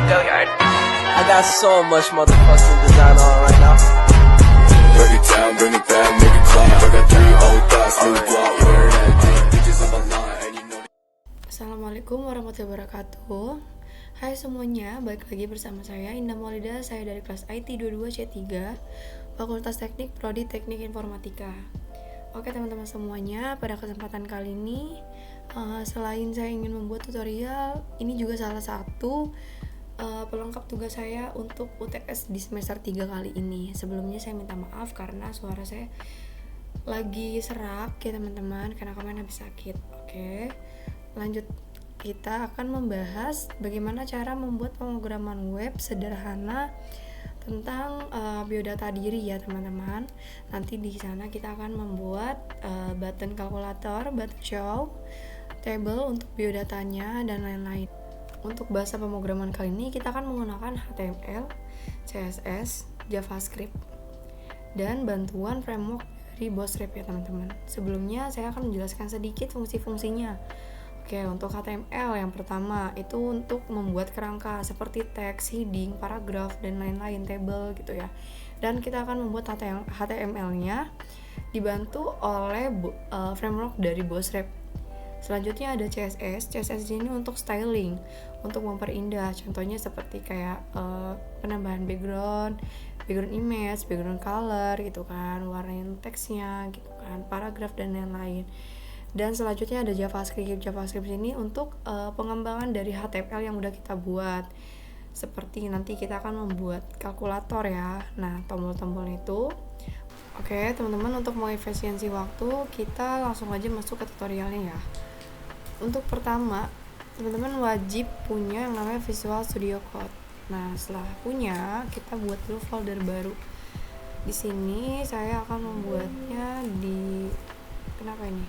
Billiard. I got so much motherfucking design on right now. Break it down, bring it back, make it clap. I got 3 old thoughts, new block, where that day. Bitches on my line, and you know. Assalamualaikum warahmatullahi wabarakatuh. Hai semuanya, balik lagi bersama saya Indah Maulida. Saya dari kelas IT 22C3 Fakultas Teknik Prodi Teknik Informatika. Oke teman-teman semuanya, pada kesempatan kali ini selain saya ingin membuat tutorial, ini juga salah satu pelengkap tugas saya untuk UTS di semester 3 kali ini. Sebelumnya saya minta maaf karena suara saya lagi serak ya teman-teman, karena kemarin habis sakit. Oke, lanjut. Kita akan membahas bagaimana cara membuat pemrograman web sederhana tentang biodata diri ya teman-teman. Nanti di sana kita akan membuat button kalkulator, button show, table untuk biodatanya dan lain-lain. Untuk bahasa pemrograman kali ini kita akan menggunakan HTML, CSS, JavaScript, dan bantuan framework dari Bootstrap ya teman-teman. Sebelumnya saya akan menjelaskan sedikit fungsi-fungsinya. Oke, untuk HTML yang pertama itu untuk membuat kerangka seperti teks, heading, paragraf, dan lain-lain, table gitu ya. Dan kita akan membuat HTML-nya dibantu oleh framework dari Bootstrap. Selanjutnya ada CSS. CSS ini untuk styling, untuk memperindah. Contohnya seperti kayak penambahan background image, background color gitu kan, warnain teksnya gitu kan, paragraf dan lain-lain. Dan selanjutnya ada JavaScript. JavaScript ini untuk pengembangan dari HTML yang udah kita buat. Seperti nanti kita akan membuat kalkulator ya. Nah, tombol-tombol itu. Oke, teman-teman, untuk mengefisiensi waktu, kita langsung aja masuk ke tutorialnya ya. Untuk pertama, teman-teman wajib punya yang namanya Visual Studio Code. Nah, setelah punya, kita buat dulu folder baru. Di sini saya akan membuatnya di kenapa ini?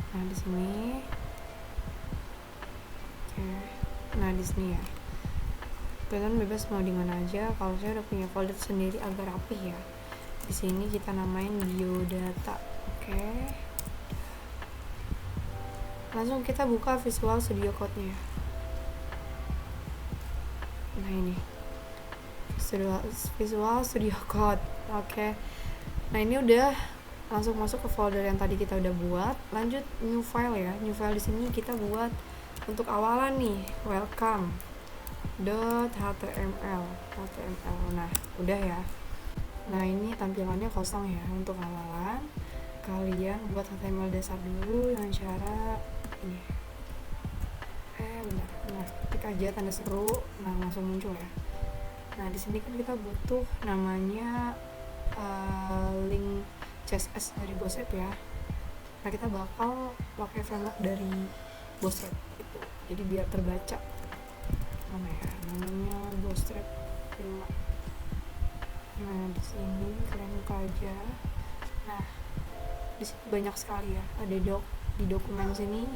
Nah, di sini. Oke. Nah, di sini ya. Kalian bebas mau di mana aja. Kalau saya udah punya folder sendiri agak rapih ya. Di sini kita namain biodata. Oke. Langsung kita buka Visual Studio Code-nya. Nah, ini. Visual Studio Code. Oke. Nah, ini udah langsung masuk ke folder yang tadi kita udah buat. Lanjut new file ya. New file di sini kita buat untuk awalan nih, welcome.html. Nah, udah ya. Nah, ini tampilannya kosong ya untuk awalan. Kalian buat HTML dasar dulu dengan cara ini. Bentar. Nah, ketik aja tanda seru. Nah, langsung muncul ya. Nah, di sini kan kita butuh namanya link CSS dari Bootstrap ya. Nah, kita bakal pakai framework dari Bootstrap gitu. Jadi biar terbaca. Mana ya? Namanya Bootstrap 5. Nah, di sini kalian buka aja. Nah, di sini banyak sekali ya. Ada di dokumen sini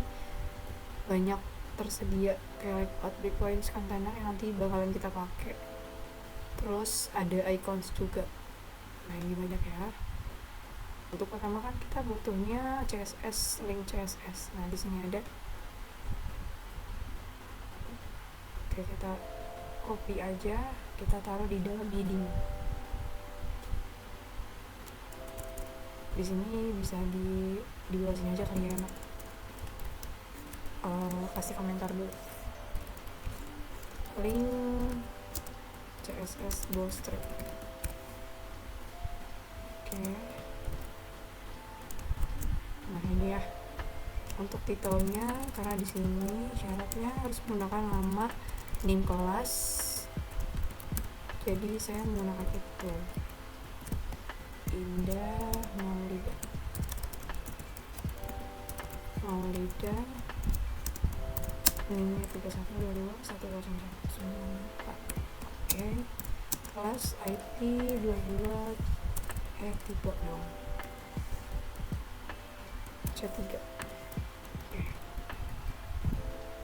banyak tersedia kayak layout, breakpoints, container yang nanti bakalan kita pakai. Terus ada icons juga. Nah, ini banyak ya. Untuk pertama kan kita butuhnya CSS, link CSS. Nah, di sini ada. Oke, kita copy aja, kita taruh di dalam heading. Di sini bisa di luar sini aja kali ya, enak. Kasih komentar dulu. Link CSS Bootstrap. Oke. Nah, ini ya untuk titelnya, karena di sini syaratnya harus menggunakan nama name kelas. Jadi saya menggunakan itu. Indah Maulida. Ini 31221014. Oke. Kelas IT 22 tipe dong. C3. Oke.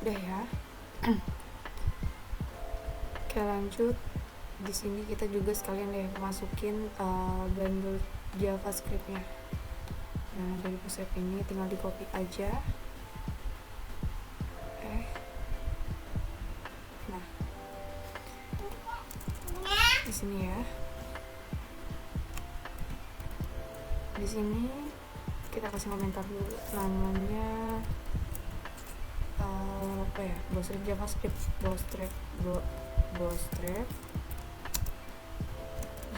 Udah ya. Oke, lanjut. Di sini kita juga sekalian deh masukin bundle JavaScript-nya. Nah, dari Bootstrap ini tinggal di copy aja. Nah, sini ya. Di sini kita kasih komentar dulu, namanya apa ya, bootstrap JavaScript, bootstrap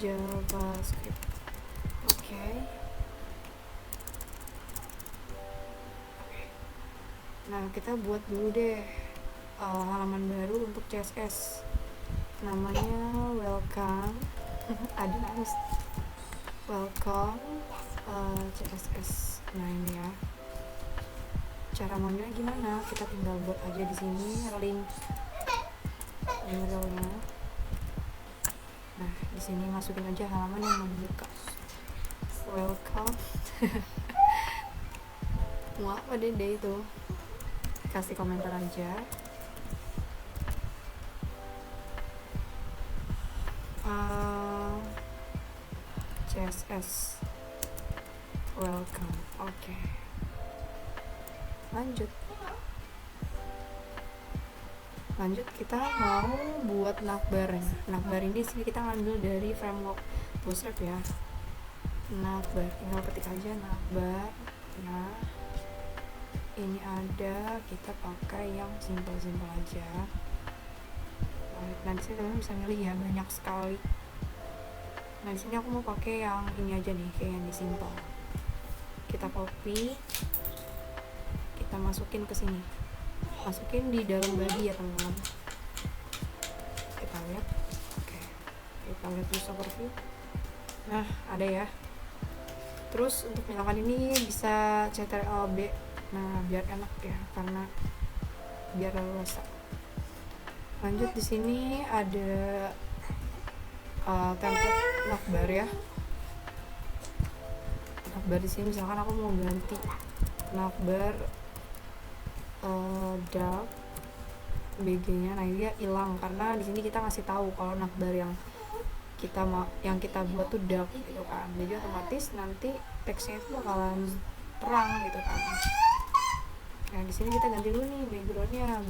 JavaScript. Oke. Nah, kita buat dulu deh halaman baru untuk CSS, namanya welcome ada welcome CSS. Nah, ini ya, cara mainnya gimana, kita tinggal buat aja di sini link URL-nya. Nah, di sini masukin aja halaman yang mau dibuka, welcome mau apa deh itu, kasih komentar aja. CSS welcome. Oke. Lanjut kita mau buat navbarnya. Navbar ini sini kita ngambil dari framework Bootstrap ya. Navbar, tinggal ketik aja navbar. Nah, ini ada, kita pakai yang simple aja. Nah, di sini teman-teman bisa milih ya, banyak sekali. Nah, di sini aku mau pakai yang ini aja nih, kayak yang di simple. Kita copy, kita masukin ke sini, masukin di dalam body ya teman-teman. Kita lihat, oke, kita lihat user overview. Nah, ada ya. Terus untuk misalkan ini bisa CTRL-B, nah biar enak ya, karena biar leluasa. Lanjut di sini ada template navbar ya. Navbar di sini misalkan aku mau ganti navbar dark BG-nya, nah dia hilang karena di sini kita ngasih tahu kalau navbar yang kita buat tuh dark gitu kan. Jadi otomatis nanti teksnya itu bakalan terang gitu kan. Nah, di sini kita ganti dulu nih backgroundnya.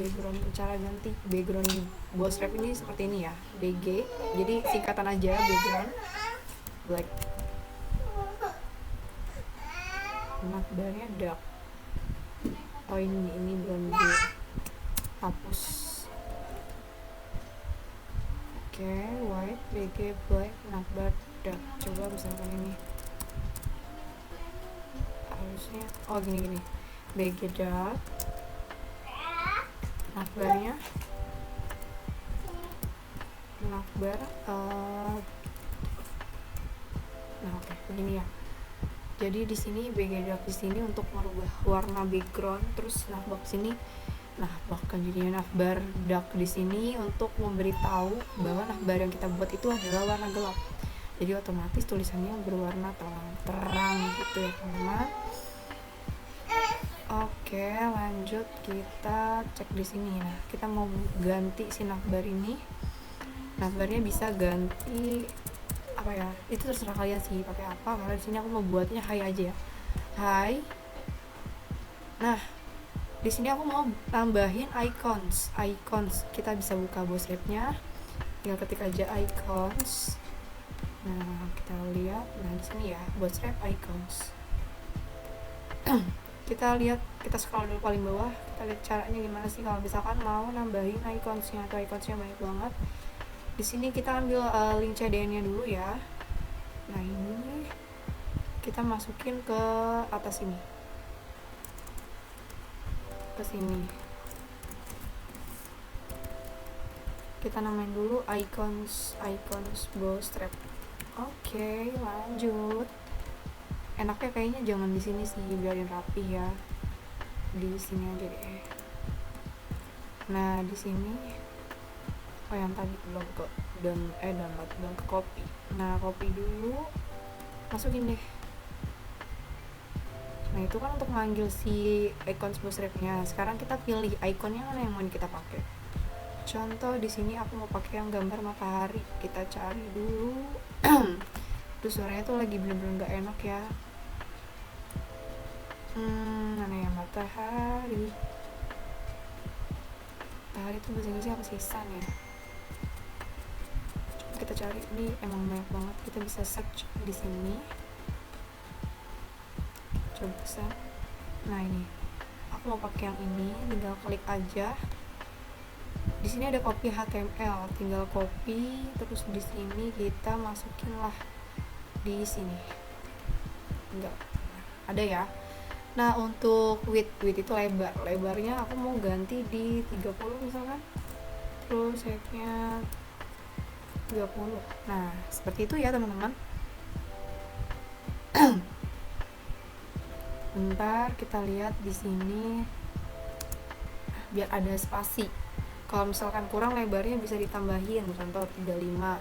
Cara ganti background di Bootstrap ini seperti ini ya, BG. Jadi singkatan aja, background black. Navbarnya dark. Oh ini belum dihapus. Oke, white, BG black, navbar dark. Coba misalkan ini. Harusnya gini. BG dark, navbarnya navbar nah oke, begini ya. Jadi di sini BG dark di sini untuk merubah warna background, terus navbar sini, bahkan jadinya navbar dark di sini untuk memberitahu bahwa navbar yang kita buat itu adalah warna gelap. Jadi otomatis tulisannya berwarna terang gitu ya teman-teman. Oke, lanjut kita cek di sini. Nah, kita mau ganti si navbar ini. Navbarnya bisa ganti apa ya? Itu terserah kalian sih pakai apa. Karena di sini aku mau buatnya hi aja ya. Hi. Nah, di sini aku mau tambahin icons. Kita bisa buka Bootstrap-nya. Tinggal ketik aja icons. Nah, kita lihat. Nah, di sini ya, Bootstrap icons. Kita lihat, kita scroll dulu paling bawah, kita lihat caranya gimana sih kalau misalkan mau nambahin iconsnya atau iconsnya banyak banget. Di sini kita ambil link CDN-nya dulu ya. Nah, ini kita masukin ke atas ini, ke sini. Kita namain dulu icons Bootstrap. Oke, lanjut. Enaknya kayaknya jangan di sini sih, biarin rapi ya. Di sini aja deh. Nah, di sini yang tadi belum ke download, belum ke copy. Nah, copy dulu, masukin deh. Nah, itu kan untuk manggil si icon Bootstrap-nya. Sekarang kita pilih ikonnya mana yang mau kita pakai. Contoh di sini aku mau pakai yang gambar matahari. Kita cari dulu. Terus suaranya tuh lagi bener-bener gak enak ya. Mana ya, matahari itu bahasa Inggrisnya apa sih, sun ya. Kita cari ini emang banyak banget, kita bisa search di sini. Coba search. Nah ini, aku mau pakai yang ini, tinggal klik aja. Di sini ada copy HTML, tinggal copy, terus di sini kita masukin lah di sini. Enggak ada ya. Nah untuk width itu lebarnya aku mau ganti di 30 misalkan, terus height-nya 30. Nah seperti itu ya teman-teman. Bentar kita lihat di sini biar ada spasi. Kalau misalkan kurang lebarnya bisa ditambahin, contoh 35.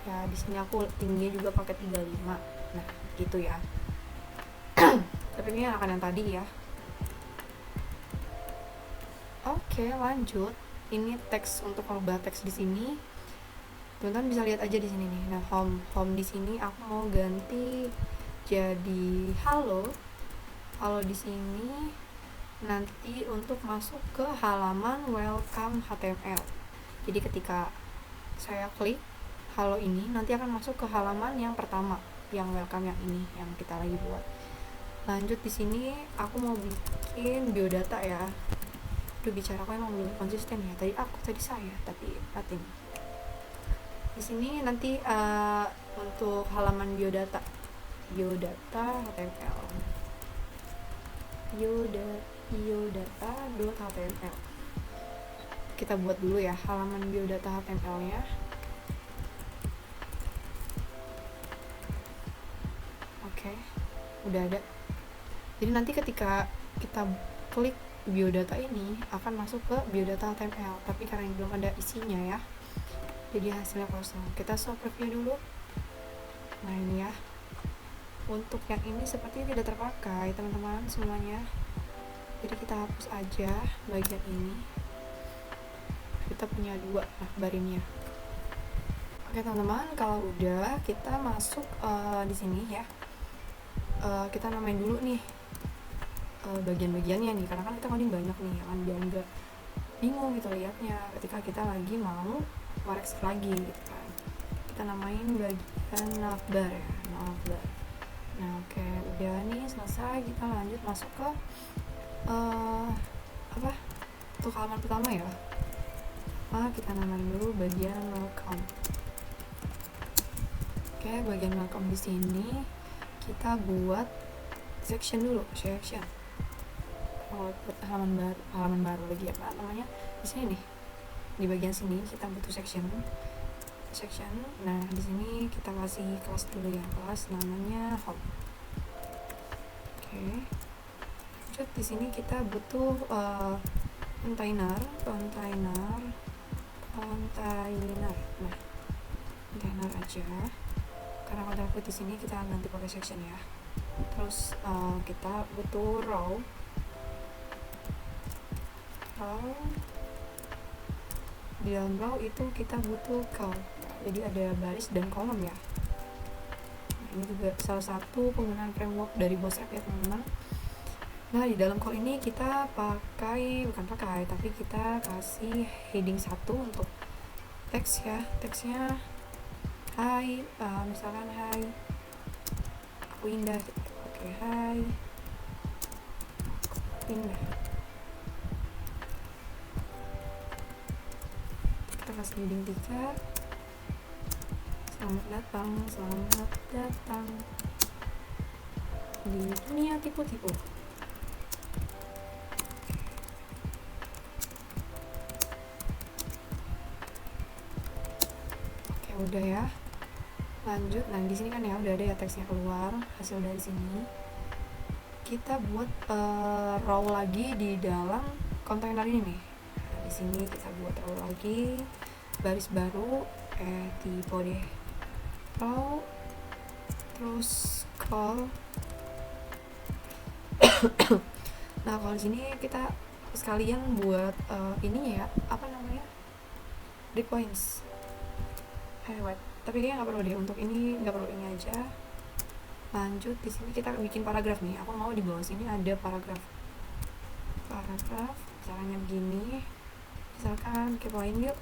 Ya di sini aku tingginya juga pakai 35. Nah gitu ya. Tapi ini akan yang tadi ya. Oke lanjut. Ini teks, untuk merubah teks di sini. Teman-teman bisa lihat aja di sini nih. Nah home di sini aku mau ganti jadi halo di sini. Nanti untuk masuk ke halaman welcome HTML. Jadi ketika saya klik halo ini, nanti akan masuk ke halaman yang pertama, yang welcome yang ini yang kita lagi buat. Lanjut di sini aku mau bikin biodata ya. Bicara aku emang belum konsisten ya. Tadi saya tapi patin. Di sini nanti untuk halaman biodata HTML. biodata.html. Kita buat dulu ya halaman biodata HTML-nya. Oke, udah ada. Jadi nanti ketika kita klik biodata ini akan masuk ke biodata HTML, tapi karena ini belum ada isinya ya, jadi hasilnya kosong. Kita show preview dulu. Nah ini ya, untuk yang ini sepertinya tidak terpakai teman-teman semuanya, jadi kita hapus aja bagian ini. Kita punya 2 barinnya. Oke teman-teman, kalau udah kita masuk di sini ya, kita namain dulu nih bagian-bagiannya nih, karena kan kita coding banyak nih ya kan, biar nggak bingung gitu lihatnya ketika kita lagi mau koreksi lagi gitu kan. Kita namain bagian navbar ya, navbar. Nah oke, udah nih selesai. Kita lanjut masuk ke untuk halaman pertama ya. Kita namain dulu bagian welcome. Oke, bagian welcome di sini kita buat section dulu, section. Kalau buat halaman baru lagi apa namanya, di sini nih, di bagian sini kita butuh section. Nah di sini kita kasih kelas dulu ya, kelas namanya home. Oke, lanjut di sini kita butuh container. Nah container aja, karena container di sini kita ganti pakai section ya. Terus kita butuh row. Di dalam row itu kita butuh column, jadi ada baris dan kolom ya. Nah, ini juga salah satu penggunaan framework dari Bootstrap ya teman-teman. Nah di dalam call ini kita tapi kita kasih heading 1 untuk teks ya. Teksnya hai, misalkan hai aku Indah gitu. Oke, hai aku Indah. Kita kasih heading 3, selamat datang di dunia tipu-tipu. Oke, udah ya. Lanjut, nah di sini kan ya udah ada ya teksnya keluar, hasil dari sini. Kita buat row lagi di dalam kontainer ini nih. Nah, di sini kita buat row lagi, baris baru, tipe deh, row, terus call. Nah kalau di sini kita sekalian buat ininya ya, apa namanya, breakpoints. Tapi kayaknya nggak perlu deh, untuk ini nggak perlu, ini aja. Lanjut di sini kita bikin paragraf nih. Aku mau di bawah sini ada paragraf. Caranya begini. Misalkan kepoin yuk.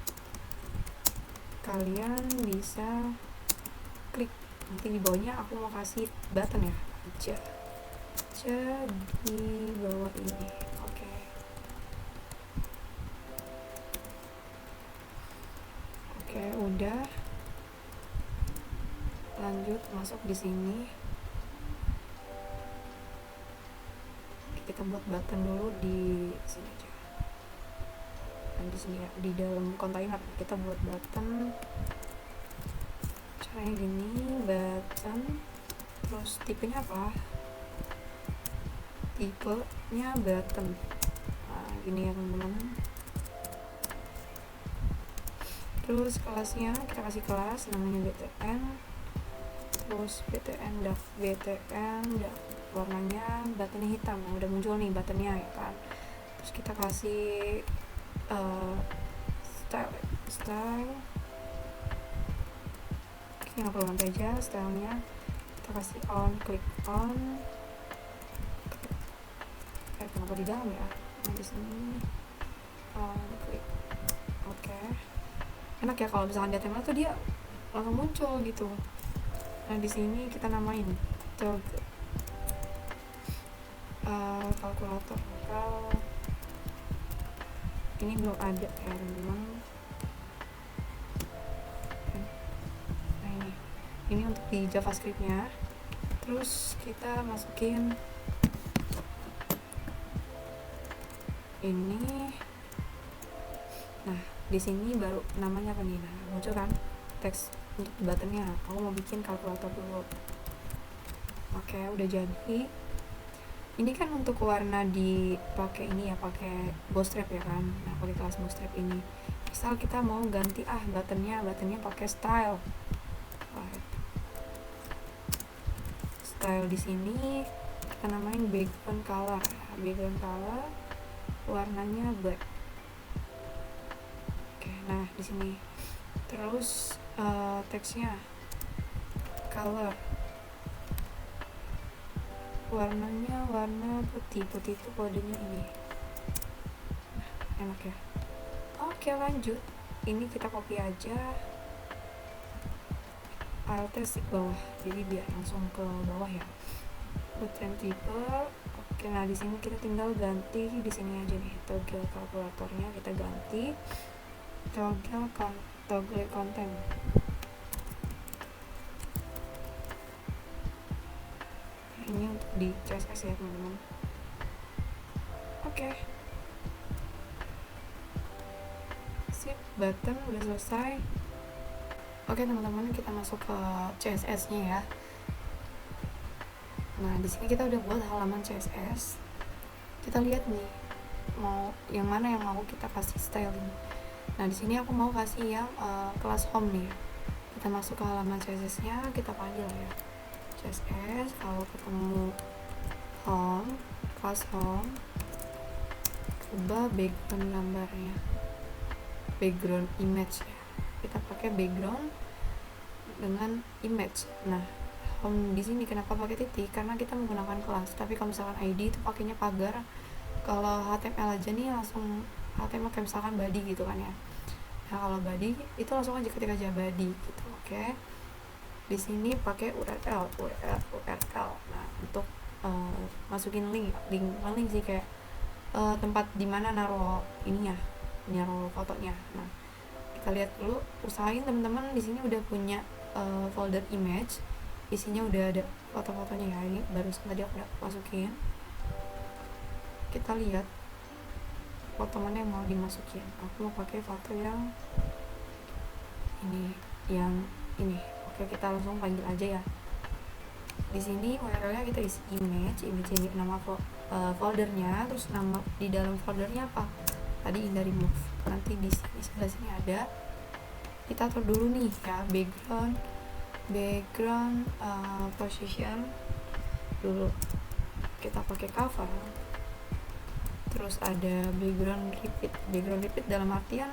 kalian bisa klik. Nanti di bawahnya aku mau kasih button ya, aja di bawah ini. Oke, udah. Lanjut masuk di sini. Kita buat button dulu di sini aja. Dan di sini ya, di dalam kontainer kita buat button. Caranya gini, button. Terus tipenya apa? Tipenya button. Nah, gini ya teman-teman. Terus kelasnya kita kasih kelas namanya BTN. Terus BTN dak warnanya buttonnya hitam. Nah, udah muncul nih buttonnya ya kan. Terus kita kasih style. Oke, nggak perlu nanti aja stylenya. Kita kasih on, klik on. Kenapa di dalam ya? Nah, di sini on, klik. Oke. Enak ya kalau misalkan di HTML tuh dia langsung muncul gitu. Nah, di sini kita namain kalkulator. Ini belum ada ya teman-teman. Nah, ini untuk di JavaScript-nya. Terus kita masukin ini. Nah, di sini baru namanya apa nih? Nah, muncul kan teks untuk buttonnya. Aku mau bikin kalkulator dulu. Oke, udah jadi. Ini kan untuk warna dipakai ini ya, pakai bootstrap ya kan. Nah, pakai kelas bootstrap ini. Misal kita mau ganti buttonnya pakai style. Style di sini kita namain background color. Background color warnanya black. Oke, nah di sini. Terus teksnya color warnanya warna putih itu kodenya ini. Nah, enak ya. Oke, lanjut. Ini kita copy aja alt di bawah, jadi biar langsung ke bawah ya. Button tipe. Oke, nah di sini kita tinggal ganti di sini aja nih, toggle kalkulatornya kita ganti toggle content. Ini untuk di CSS ya teman-teman. Oke. Sip, button udah selesai. Oke teman-teman, kita masuk ke CSS-nya ya. Nah, di sini kita udah buat halaman CSS. Kita lihat nih, mau yang mana yang mau kita kasih styling. Nah, di sini aku mau kasih yang kelas home nih. Kita masuk ke halaman CSS-nya, kita panggil ya. CSS, kalau ketemu home, kelas home, coba background gambarnya, background image ya. Kita pakai background dengan image. Nah, home di sini kenapa pakai titik? Karena kita menggunakan kelas. Tapi kalau misalkan ID itu pakainya pagar. Kalau HTML aja nih langsung HTML kayak misalkan body gitu kan ya. Nah, kalau body itu langsung aja ketik aja body gitu. Oke. Di sini pakai URL. Nah, untuk masukin link sih kayak tempat dimana naruh ininya, naruh fotonya. Nah, kita lihat dulu, usahain teman-teman di sini udah punya folder image, isinya udah ada foto-fotonya ya. Ini baru tadi aku udah masukin. Kita lihat foto mana yang mau dimasukin. Aku mau pakai foto yang ini, Oke, kita langsung panggil aja ya. Di sini URL-nya kita isi image ini nama foldernya, terus nama di dalam foldernya apa? Tadi in dari move. Nanti di sini sebelah sini ada. Kita atur dulu nih ya, background position dulu. Kita pakai cover. Terus ada background repeat dalam artian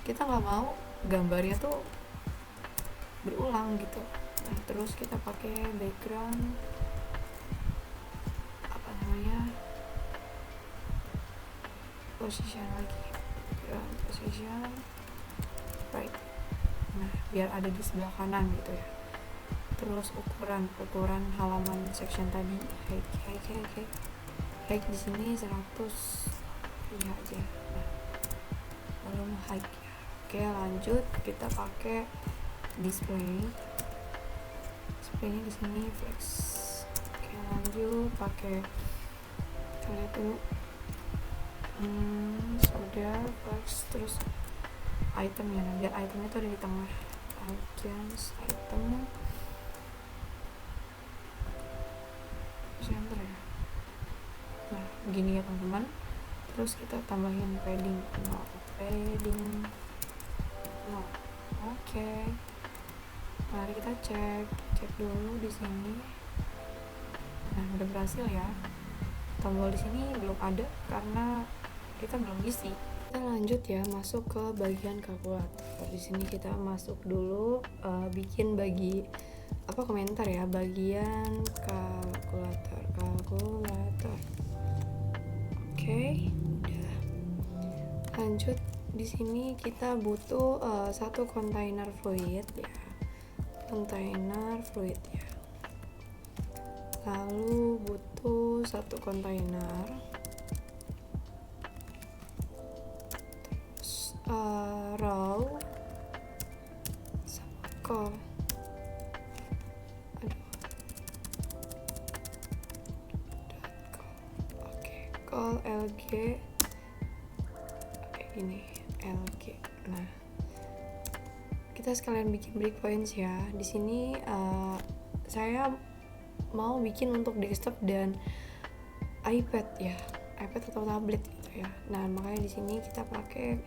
kita nggak mau gambarnya tuh berulang gitu. Nah, terus kita pakai background position lagi, background position right. Nah, biar ada di sebelah kanan gitu ya. Terus ukuran halaman section tadi, height di sini 100 ya aja. Nah, lalu height ya. Oke, lanjut kita pakai displaynya di sini flex. Oke, lanjut pakai lihat dulu. Sudah flex, terus itemnya, biar itemnya tuh ada di tengah. Items, item center ya. Nah, begini ya teman-teman. Terus kita tambahin padding no. Oke. Mari kita cek dulu di sini. Nah, udah berhasil ya. Tombol di sini belum ada karena kita belum isi. Kita lanjut ya, masuk ke bagian kalkulator. Di sini kita masuk dulu bikin komentar ya, bagian kalkulator. Oke, udah. Lanjut, di sini kita butuh satu kontainer fluid ya. Lalu butuh satu kontainer. Terus row sama call. Call LG. Oke, gini LG. Nah, kita sekalian bikin breakpoints ya. Di sini saya mau bikin untuk desktop dan iPad ya, iPad atau tablet gitu ya. Nah, makanya di sini kita pakai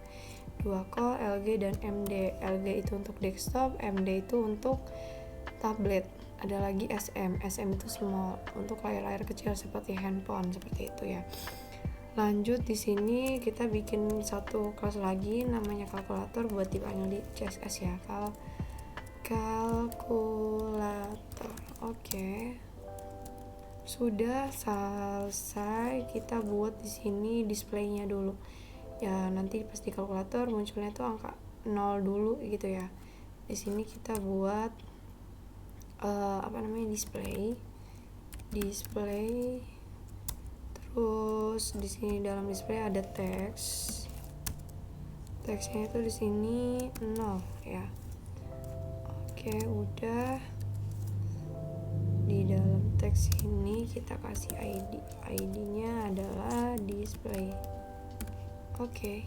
2 call LG dan MD. LG itu untuk desktop, MD itu untuk tablet. Ada lagi SM itu small, untuk layar-layar kecil seperti handphone, seperti itu ya. Lanjut, di sini kita bikin satu kelas lagi namanya kalkulator buat dipanggil di CSS ya. Kalkulator. Oke. Sudah selesai, kita buat di sini displaynya dulu. Ya, nanti pas di kalkulator munculnya tuh angka 0 dulu gitu ya. Di sini kita buat display. Terus di sini dalam display ada teks. Teksnya itu di sini 0 ya. Oke, udah. Di dalam teks ini kita kasih ID. ID-nya adalah display. Oke.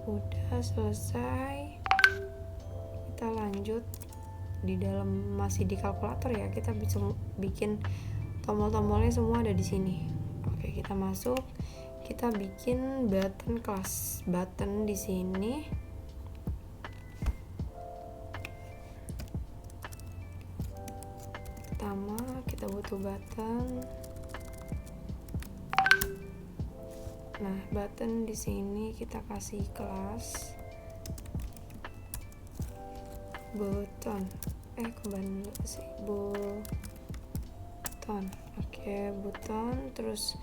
Udah selesai. Kita lanjut. Di dalam masih di kalkulator ya, kita bisa bikin tombol-tombolnya semua ada di sini. Oke, kita masuk, kita bikin button class. Button di sini pertama kita butuh button. Nah, button di sini kita kasih kelas button. Button. Oke, button. Terus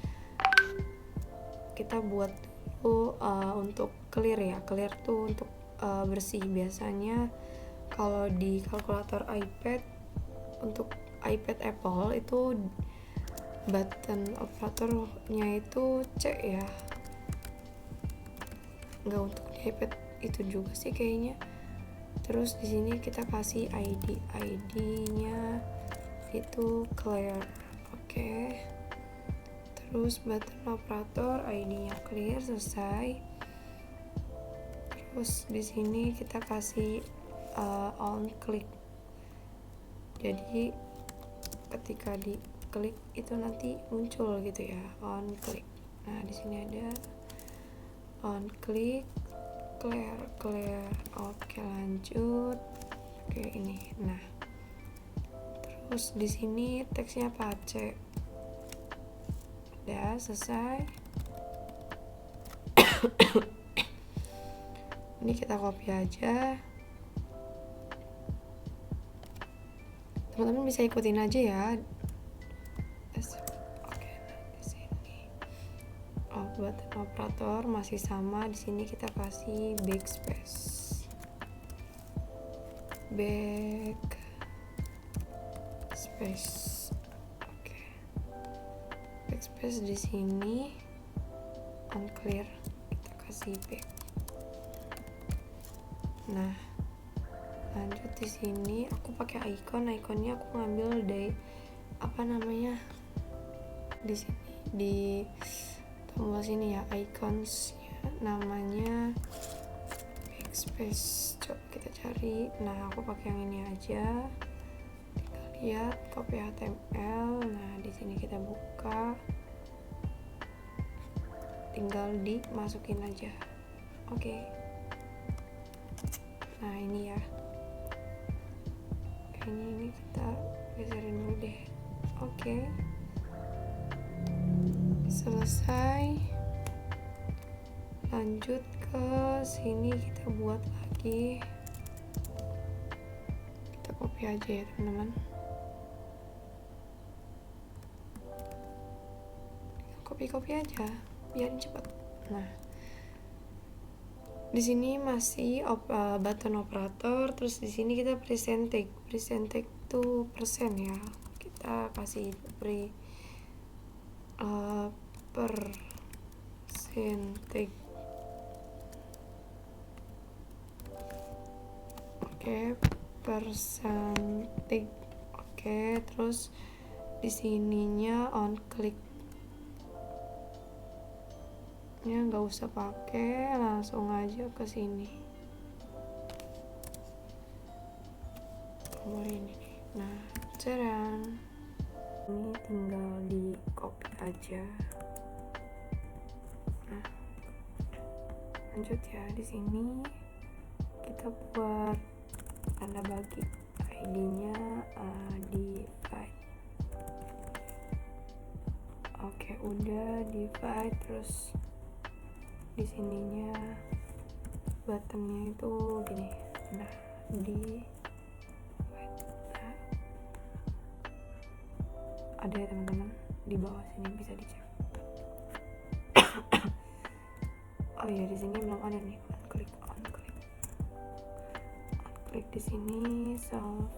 kita buat dulu untuk clear ya. Clear tuh untuk bersih. Biasanya kalau di kalkulator iPad, untuk iPad Apple itu button operatornya itu C ya. Nggak untuk di iPad itu juga sih kayaknya. Terus di sini kita kasih ID-nya itu clear. Oke. Terus button operator ID-nya clear, selesai. Terus di sini kita kasih on click. Jadi ketika diklik itu nanti muncul gitu ya, on click. Nah, di sini ada on click. Clear. Oke, lanjut. Oke, ini. Nah, terus di sini teksnya pace. Udah selesai. Ini kita copy aja. Teman-teman bisa ikutin aja ya. Button operator masih sama, di sini kita kasih backspace. backspace. Oke. Backspace di sini on clear, kita kasih back. Nah, lanjut di sini aku pakai ikonnya aku ngambil dari di sini di tombol sini ya, iconsnya namanya backspace. Coba kita cari. Nah, aku pakai yang ini aja. Tinggal lihat, copy HTML. Nah, di sini kita buka, tinggal dimasukin aja. Oke. Nah, ini ya, kayaknya ini kita geserin dulu deh. Oke. Selesai. Lanjut ke sini, kita buat lagi. Kita copy aja ya teman-teman. Copy aja biar cepat. Nah, di sini masih button operator, terus di sini kita percentage itu persen ya. Kita kasih percentage. Oke, percentage. Oke, terus di sininya on click. Ya, nggak usah pakai, langsung aja ke sini. Tombol ini nih. Nah, cerang. Ini tinggal di copy aja. Nah, lanjut ya, di sini kita buat tanda bagi, ID-nya divide. Oke, udah divide, terus di sininya buttonnya itu gini. Nah, ada ya teman-teman, di bawah sini bisa dicek. Oh iya, di sini belum ada nih, on click di sini self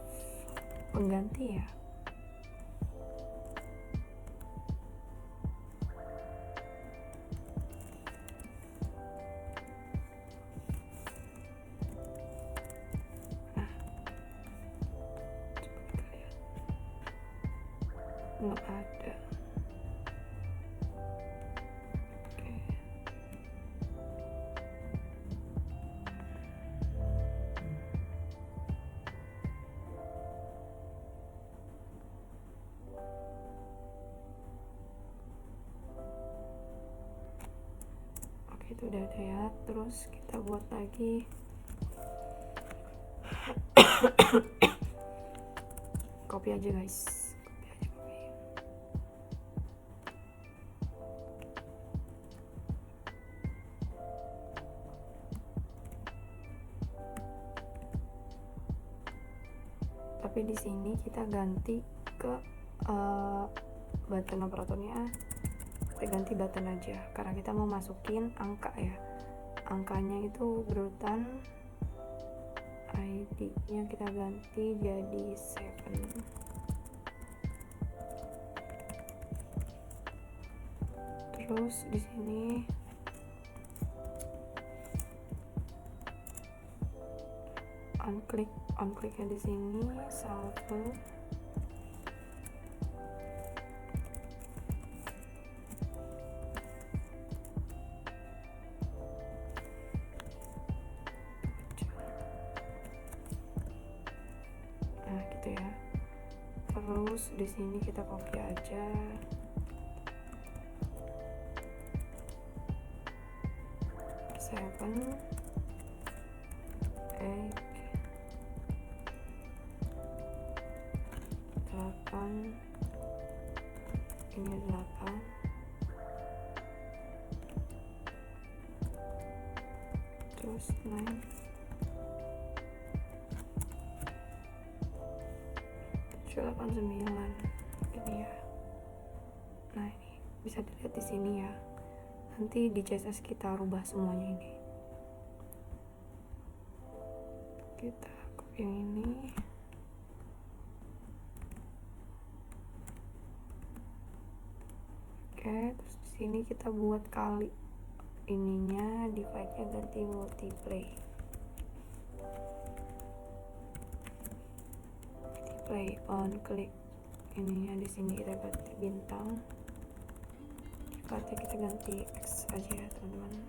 pengganti ya. Nggak ada. Oke, itu udah ada ya. Terus kita buat lagi. Copy aja guys. Tapi di sini kita ganti ke button operatornya, kita ganti button aja karena kita mau masukin angka ya. Angkanya itu berurutan, ID-nya kita ganti jadi 7. Terus di sini on clicknya di sini salvo. Nah, gitu ya. Terus di sini kita copy aja. Seven, 8, 8, ini 8, terus 9, 7, 8, 9 ini ya. Nah, ini bisa dilihat di sini ya. Nanti di CSS kita rubah semuanya ini. Kita yang ini. Oke, terus di sini kita buat kali ininya, divide-nya ganti multiply on klik ininya. Di sini kita ganti bintang, divide-nya kita ganti X aja ya teman-teman.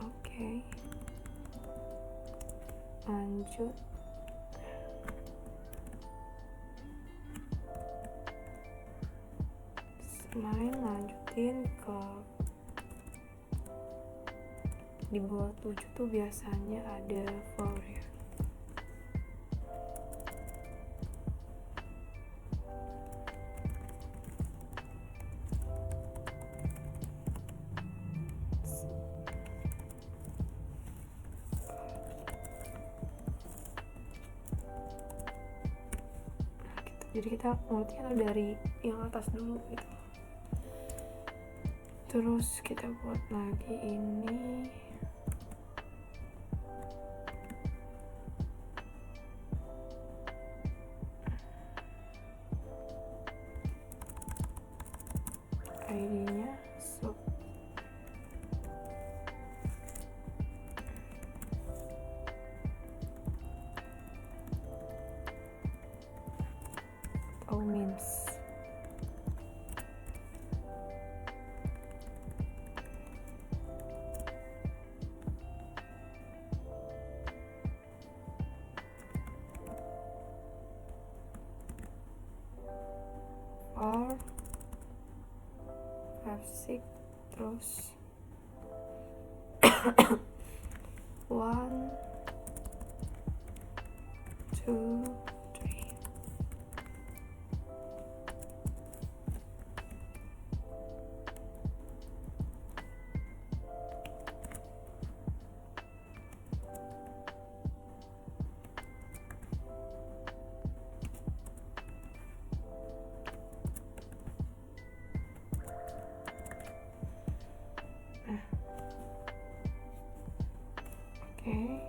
Oke, lanjut. Lanjutin ke di bawah 7 tuh biasanya ada for ya. Jadi kita mulutnya tuh dari yang atas dulu gitu. Terus kita buat lagi ini. ID-nya sub atau means. For 5, 6 terus 1, 2, 3. Oke.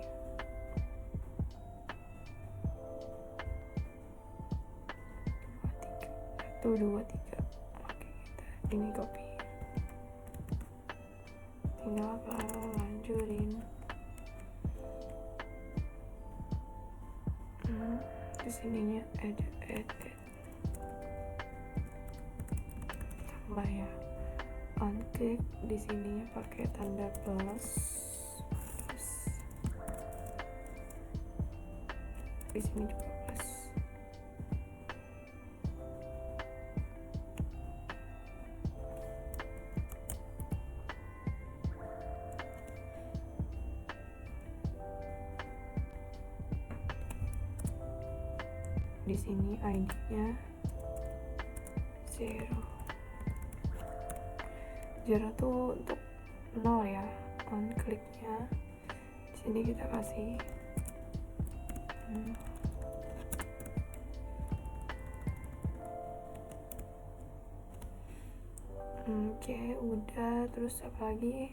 1, 2, 3. Oke, kita ini copy. Tinggal lanjutin. Di sininya add. Tambah ya. On klik di sininya pakai tanda plus. Di sini juga plus. Di sini ID-nya 0. 0 tuh untuk 0 ya. On kliknya di sini kita kasih Oke, udah. Terus apa lagi?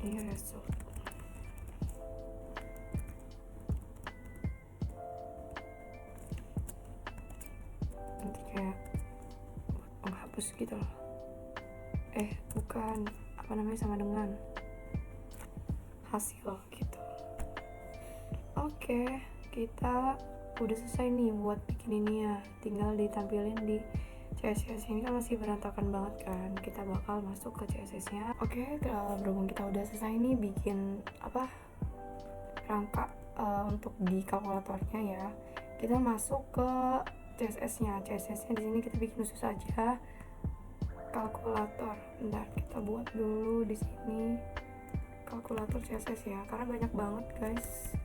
Ini result. Nanti kayak menghapus gitu loh. Bukan, apa namanya, sama dengan hasil gitu. Oke, kita udah selesai nih buat bikin ini ya. Tinggal ditampilin di CSS ini kan masih berantakan banget kan, kita bakal masuk ke CSS nya. Oke, berhubung kita udah selesai nih bikin rangka untuk di kalkulatornya ya, kita masuk ke CSS nya. CSS nya di sini kita bikin khusus aja kalkulator. Bentar, kita buat dulu di sini kalkulator CSS ya, karena banyak banget guys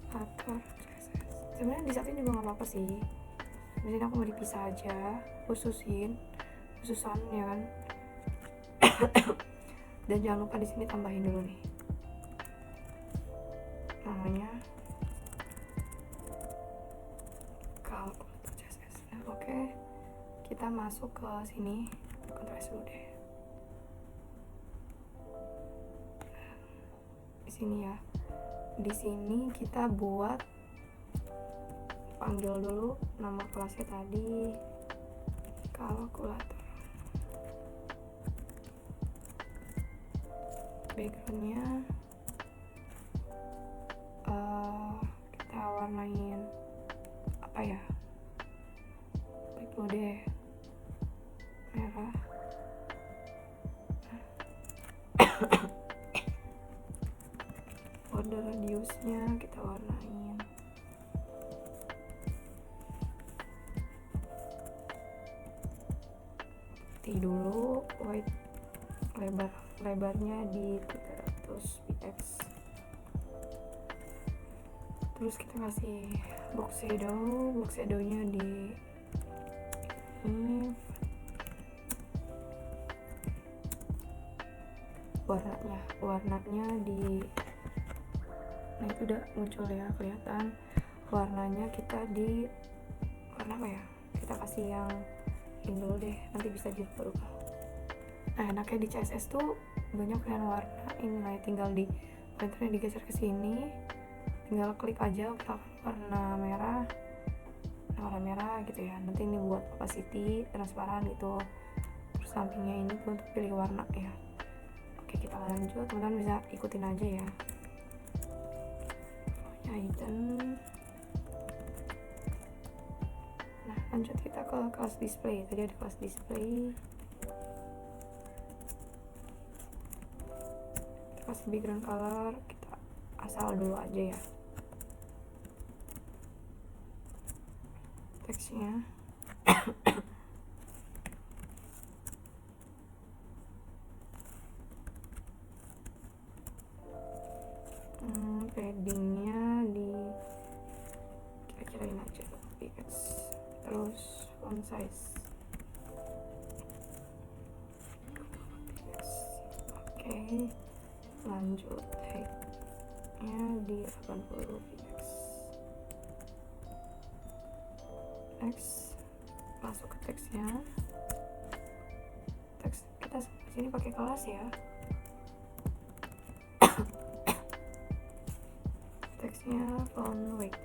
kalkulator CSS. Sebenarnya di satu juga nggak apa-apa sih, di sini aku mau dipisah aja, khususan ya kan. Dan jangan lupa di sini tambahin dulu nih namanya kalkulator CSS. Nah, oke, kita masuk ke sini, kontras dulu deh. Di sini ya, di sini kita buat, panggil dulu nama kelasnya tadi kalkulator. Backgroundnya kita warnain apa ya, klik dulu deh, merah. Border radiusnya kita warnain putih dulu, white. Lebarnya di 300 px. Terus kita kasih box shadownya di ini, warnanya di, nah itu udah muncul ya, kelihatan warnanya. Kita di warna apa ya, kita kasih yang ini dulu deh, nanti bisa berubah. Nah, enaknya di CSS tuh banyak pilihan warna. Ini nah, tinggal di pointernya digeser ke sini, tinggal klik aja warna merah gitu ya. Nanti ini buat opacity, transparan gitu. Terus sampingnya ini untuk pilih warna ya. Oke, kita lanjut, teman-teman bisa ikutin aja ya. Item. Nah, lanjut kita ke kelas display. Tadi ada kelas display. Kasih background color, kita asal dulu aja ya. Teksnya paddingnya di kira-kirain aja px. Terus font size px. Oke, lanjut height-nya di 80 px. Next, masuk ke teksnya. Teks kita sini pakai kelas ya. Teksnya font weight.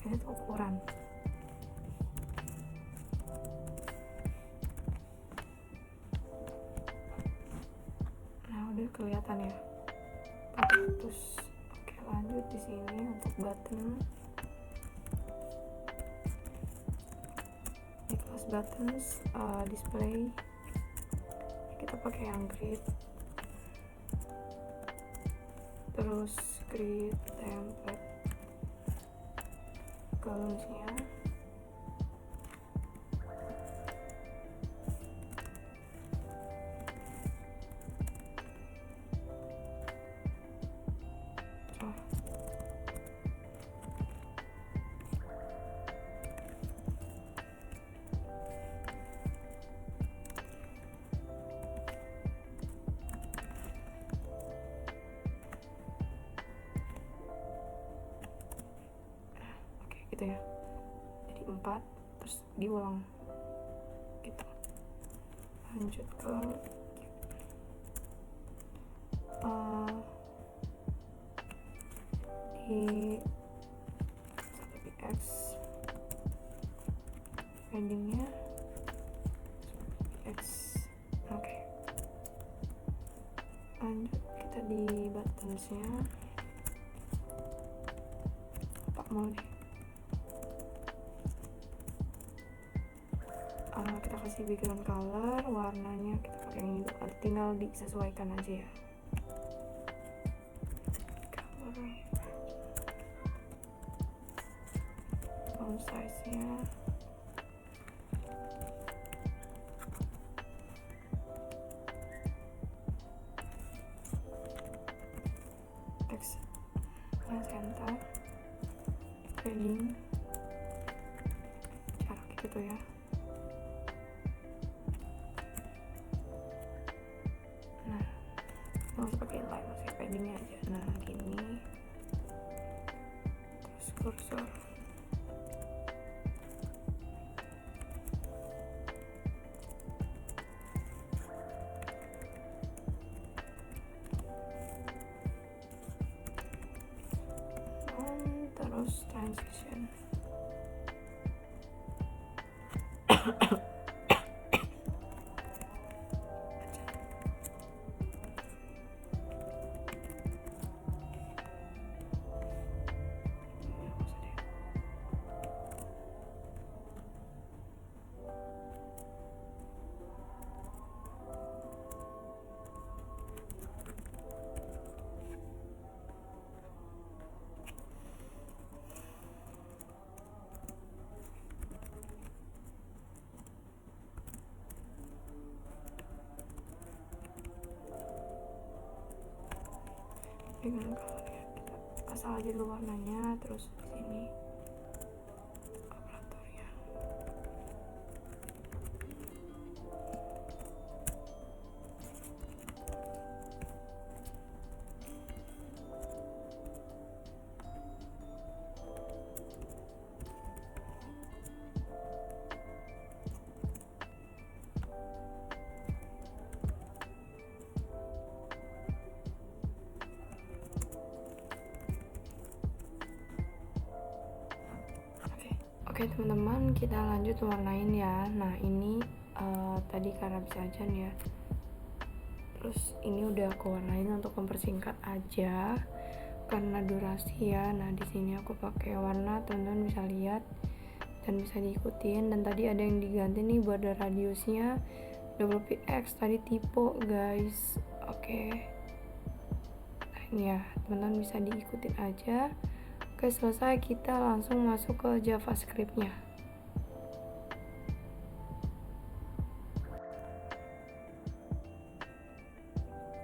Ini tuh ukuran. Udah kelihatan ya, 400. Oke, lanjut di sini untuk button. Di kelas buttons display kita pakai yang grid. Terus grid template columns-nya. Gitu ya, jadi 4 terus diulang gitu. Lanjut ke di 1px, paddingnya px. Oke, lanjut kita di buttonsnya apa mau nih, kasih background color, warnanya kita pakai yang ini, tinggal disesuaikan aja ya. Color, font size-nya text-nya center, padding jarak gitu ya. Nah, nggak usah pakai inline, pakai paddingnya aja. Nah, gini. Terus kursor. Terus transition. Dengan colornya kita pasang aja dulu warnanya, terus di sini operatornya. Oke teman-teman, kita lanjut warnain ya. Nah ini tadi karena bisa aja nih ya, terus ini udah aku warnain untuk mempersingkat aja karena durasi ya. Nah di sini aku pakai warna, teman-teman bisa lihat dan bisa diikutin. Dan tadi ada yang diganti nih border radiusnya WPX, tadi typo guys. Oke, nah ini ya teman-teman bisa diikutin aja. Oke, selesai, kita langsung masuk ke JavaScript-nya.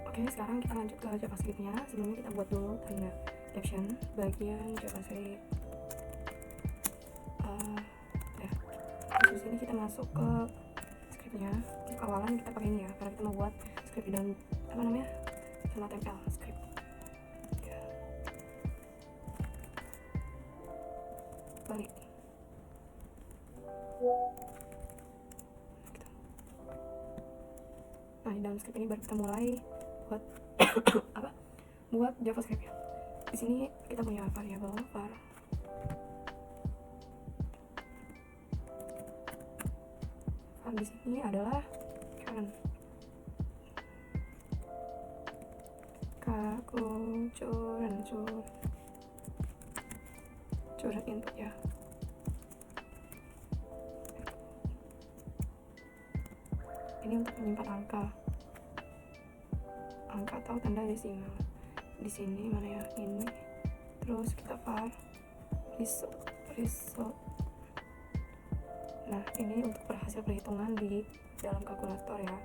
Oke, sekarang kita lanjut ke JavaScript-nya. Sebelumnya kita buat dulu tanda caption bagian JavaScript. Ya. Terus di sini kita masuk ke script-nya. Untuk awalan kita pakai ini ya, karena kita mau buat script dan HTML script. Balik. Nah di dalam script ini baru kita mulai buat buat JavaScript ya. Di sini kita punya variabel var. Var di sini adalah current. Current input ya. Ini untuk menyimpan angka atau tanda desimal. Di sini mana ya, ini. Terus kita var result. Nah ini untuk berhasil perhitungan di dalam kalkulator ya.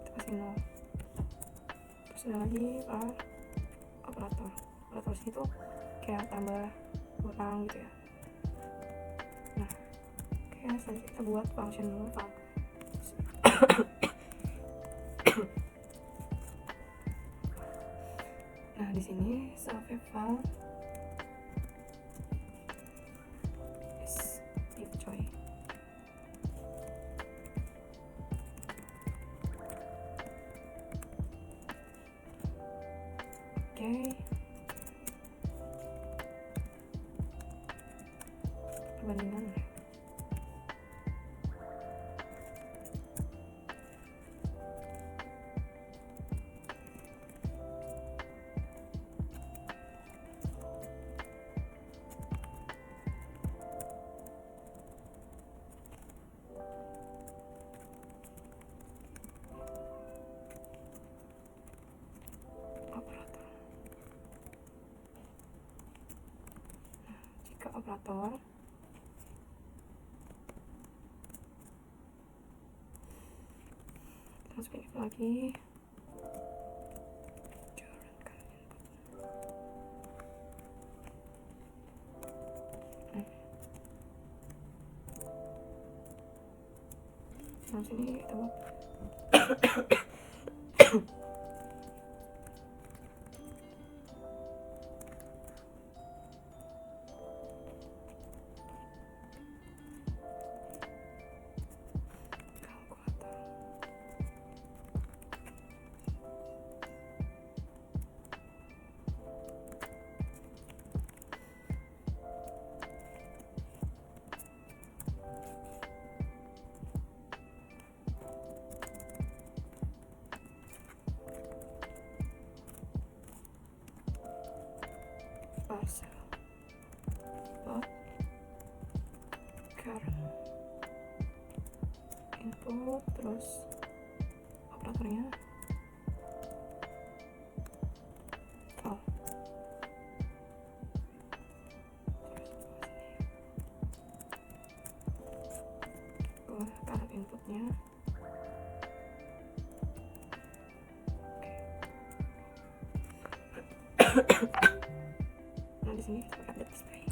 Kita kasih 0. Terus ada lagi var operator itu kayak tambah kurang gitu ya. Nah oke, selanjutnya kita buat function dulu, nah di sini save file is if coy. Oke. Perbandingan. operator. Kita masukin if lagi. Nah, sini kita buat parcel dot current input, terus operatornya val, terus current inputnya. Nah, di sini kita update display.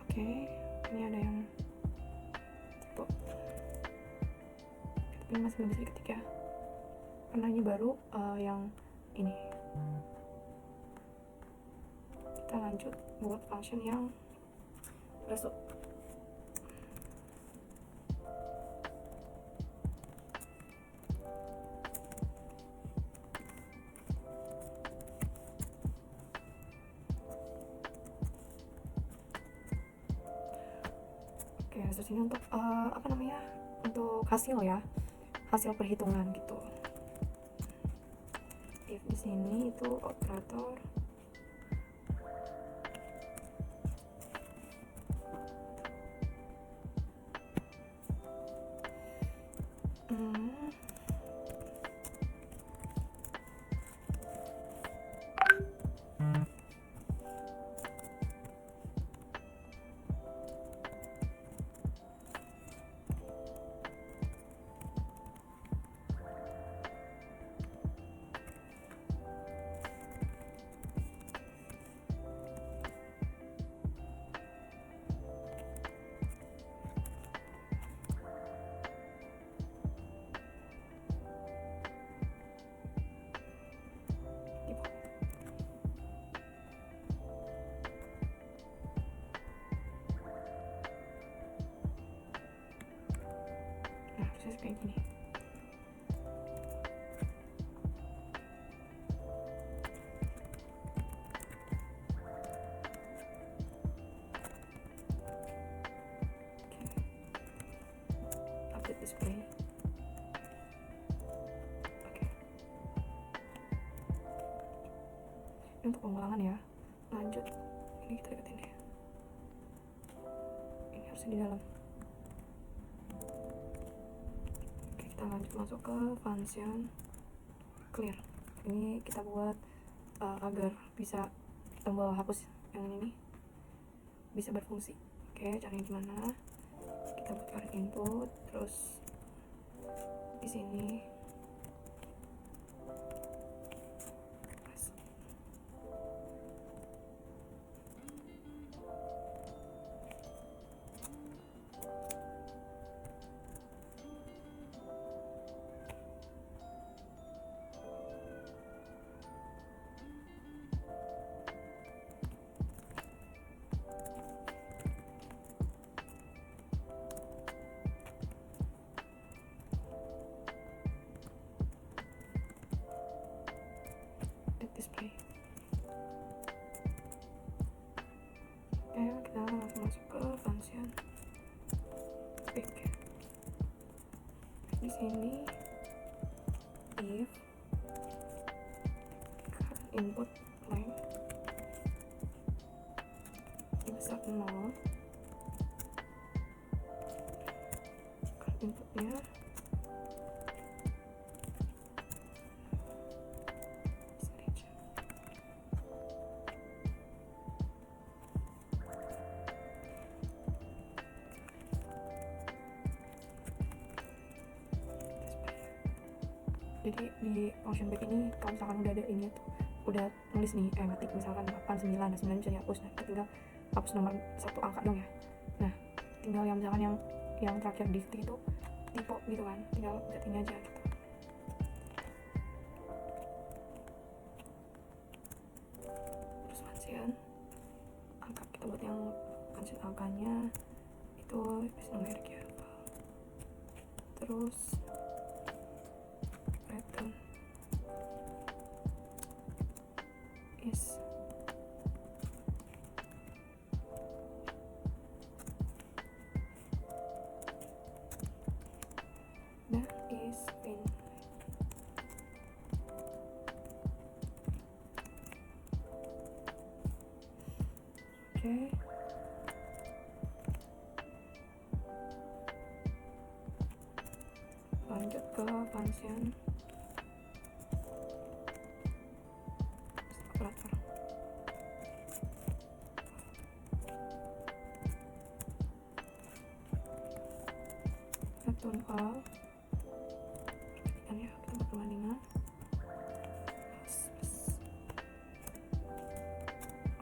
Oke, ini ada yang tipe. Ini masih belum bisa diketik ya, karena ini baru yang ini. Kita lanjut buat function yang result. Oke, terus ini untuk apa namanya, untuk hasil ya, hasil perhitungan gitu. If di sini itu operator proses kayak gini. Update display. Oke. Ini untuk pengulangan ya. Lanjut. Ini kita deketin ya. Ini harusnya di dalam. Lanjut masuk ke function clear. Ini kita buat agar bisa tombol hapus yang ini bisa berfungsi. Oke, caranya gimana? Kita buat current input, terus di sini display. Oke, kita langsung masuk ke function pick. Di sini if current input length besar 0, current inputnya Jadi di function break ini kalau misalkan udah ada ini tuh, udah nulis nih ngetik misalkan 8 9, nah 9 bisa dihapus, nah kita tinggal hapus nomor satu angka dong ya. Nah tinggal yang misalkan yang terakhir di ketik itu tipe gitu kan, tinggal setting aja gitu. Terus function angka, kita buat yang function angkanya itu is numerik ya. Terus return is is in. Oke. Lanjut ke function operator. Return all. Perhatikan ya, kita buat perbandingan.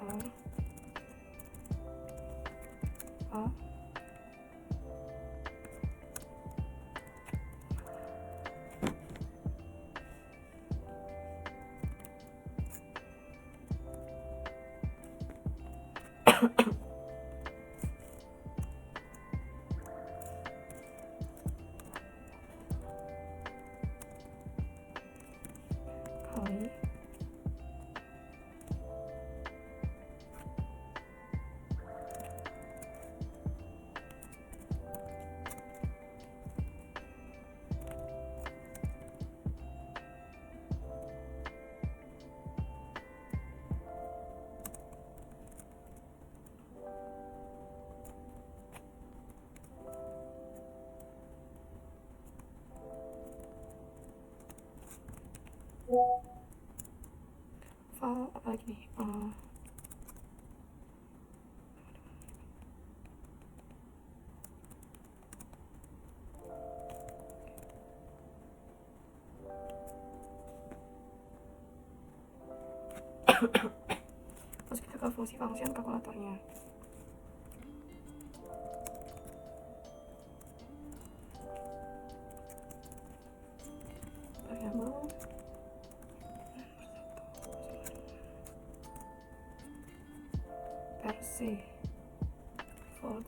All kali file apalagi nih, terus kita ke fungsi function kalkulatornya. Variabel versi default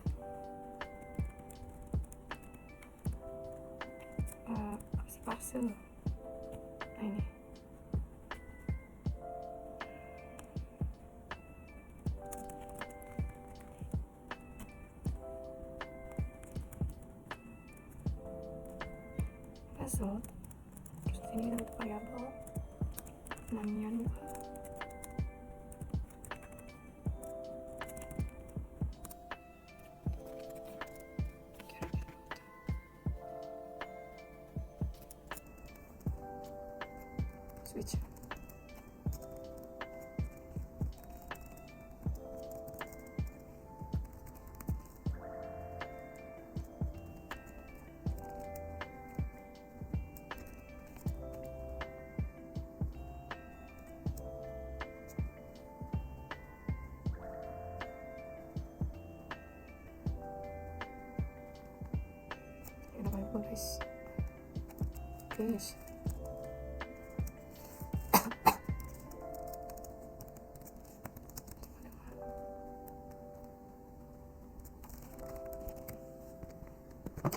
apa sih, parcel. Nah ini result. Terus sini kita butuh variabel namanya 2. Switch. Kita pakai guys. Finish.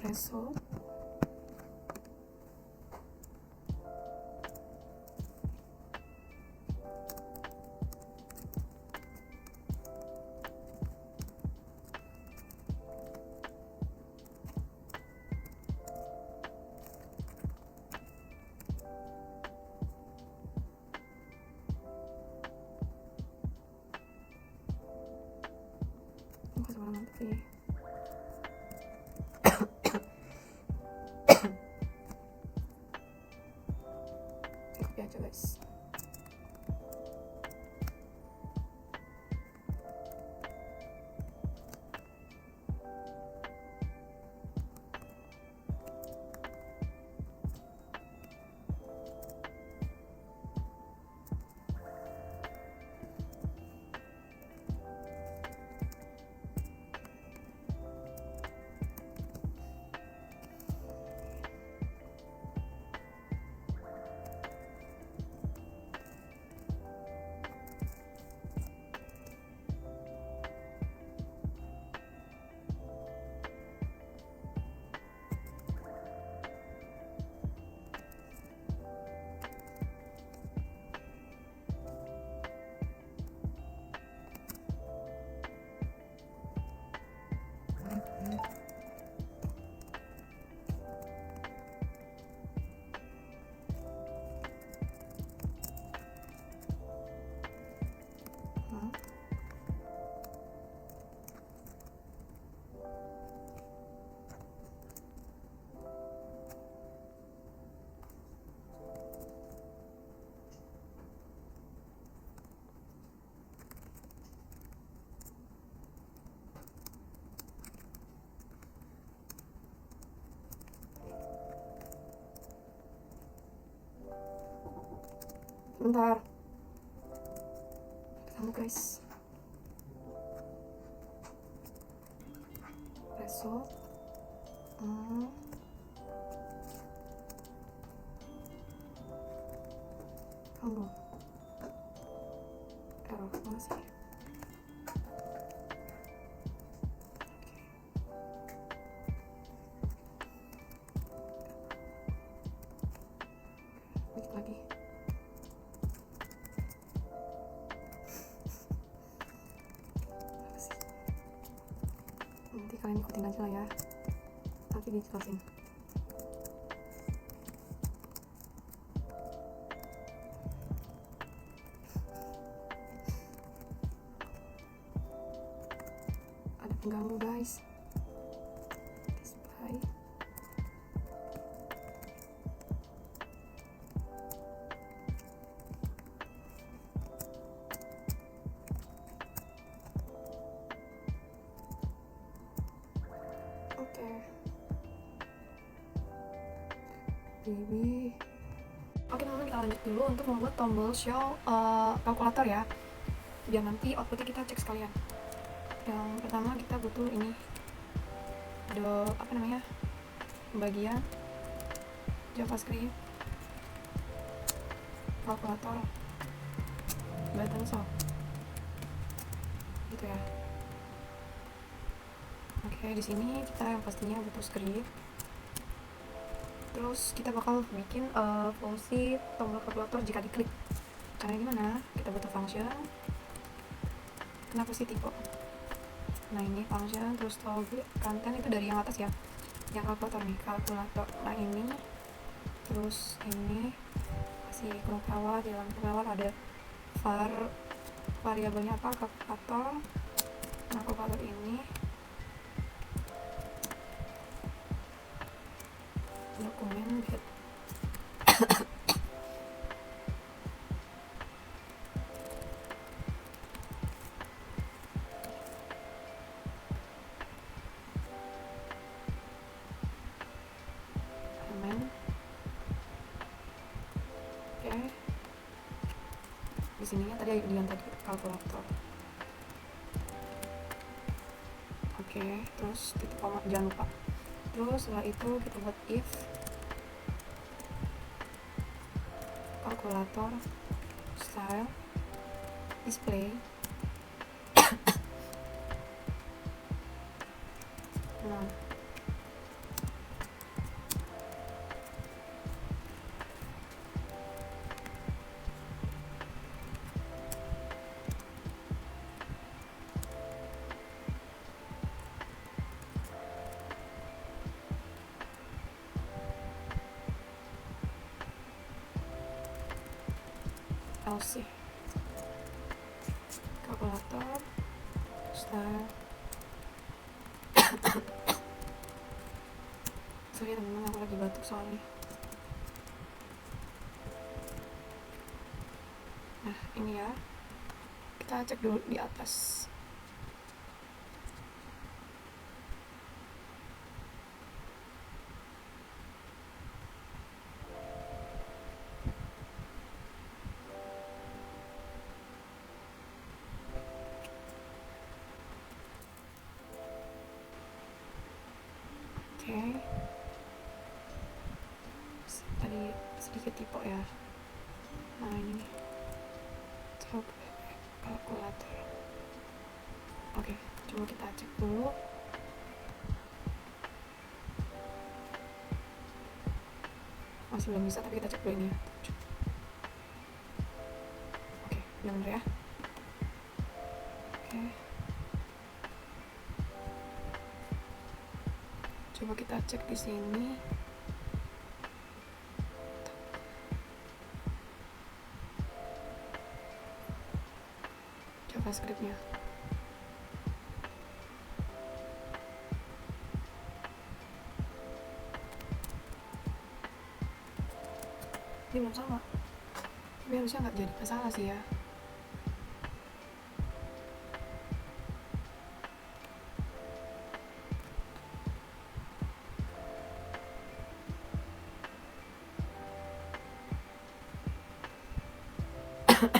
Result Bentar. Kamu guys. Besok. Kamu. Error masih. Dikit lagi. Apa sih? Nanti kalian ikutin aja lah ya. Nanti dijelasin. Ada pengganggu guys. Display. Oke. Baby. Oke teman-teman, kita lanjut dulu untuk membuat tombol show kalkulator ya, biar nanti outputnya kita cek sekalian. Yang pertama kita butuh ini, ada apa namanya, pembagian JavaScript, kalkulator, button shop, gitu ya. Oke, di sini kita yang pastinya butuh script. Terus kita bakal bikin fungsi tombol kalkulator jika diklik. Caranya gimana? Kita butuh function. Kenapa sih tipe? Nah ini function, terus toggle content itu dari yang atas ya, yang kalkulator nih, kalkulator. Nah ini, terus ini kasih kurung awal, di dalam kurung awal ada variabelnya apa, kalkulator. Nah kalkulator ini dokumen get element. Oke, di sininya tadi yang tadi kalkulator. Oke, terus titik koma jangan lupa. Terus setelah itu kita buat if kalkulator style display nah LC kalkulator style. Sorry teman-teman, aku lagi batuk soalnya. Nah ini ya, kita cek dulu di atas. Oke, tadi sedikit tipe ya. Nah ini coba kalkulator. Oke, coba kita cek dulu. Masih belum bisa, tapi kita cek dulu ini ya. Oke, benar ya. Oke, coba kita cek di sini. JavaScript-nya. Ini belum sama, tapi harusnya nggak jadi masalah sih ya. Oh,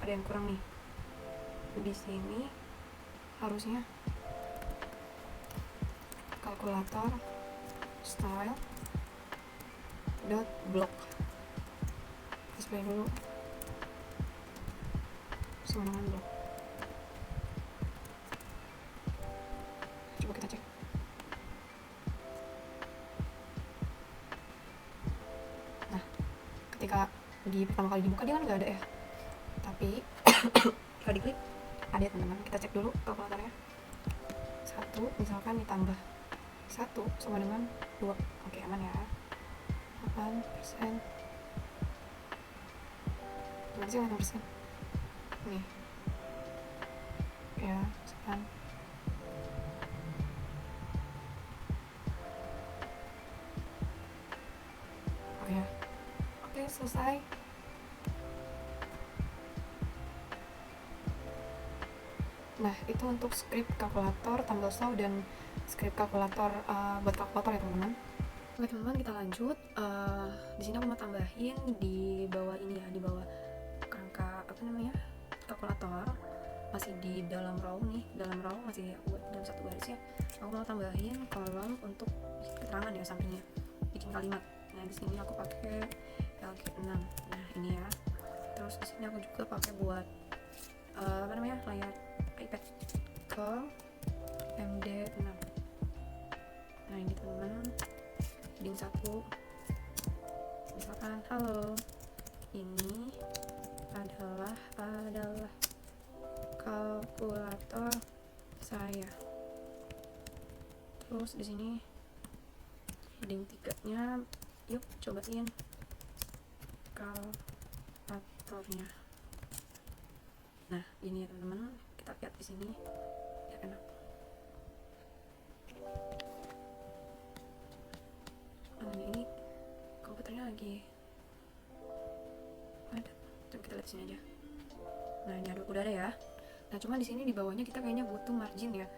ada yang kurang nih. Di sini harusnya kalkulator style dot block. Display dulu sama dengan block. Coba kita cek. Nah, ketika pertama kali dibuka dia kan nggak ada ya, tapi kalau diklik ada teman-teman. Kita cek dulu kalkulatornya. 1 misalkan ditambah 1 sama dengan 2. Oke, aman ya. 8%. Gimana sih 8%? Nih ya, sekian. Oke, selesai. Nah, itu untuk script kalkulator, tambah saw, dan script kalkulator buat kalkulator ya teman-teman. Oke teman-teman, kita lanjut. Di sini aku mau tambahin di bawah ini ya, di bawah kerangka kalkulator, masih di dalam row nih, dalam row masih buat dalam satu garis ya. Aku mau tambahin kolom untuk keterangan ya, sampingnya bikin kalimat. Nah, di sini aku pakai LG6. Nah, ini ya. Terus di sini aku juga pakai buat layar iPad ke MD6. Nah, ini teman-teman, heading 1 misalkan halo, ini adalah kalkulator saya. Terus di sini heading 3-nya, yuk cobain kalkulatornya. Nah, ini ya teman-teman, kita lihat di sini biar enak. Ini komputernya lagi ada. Coba kita lihat sini aja. Nah, ini udah ada ya. Nah, cuma di sini di bawahnya kita kayaknya butuh margin ya.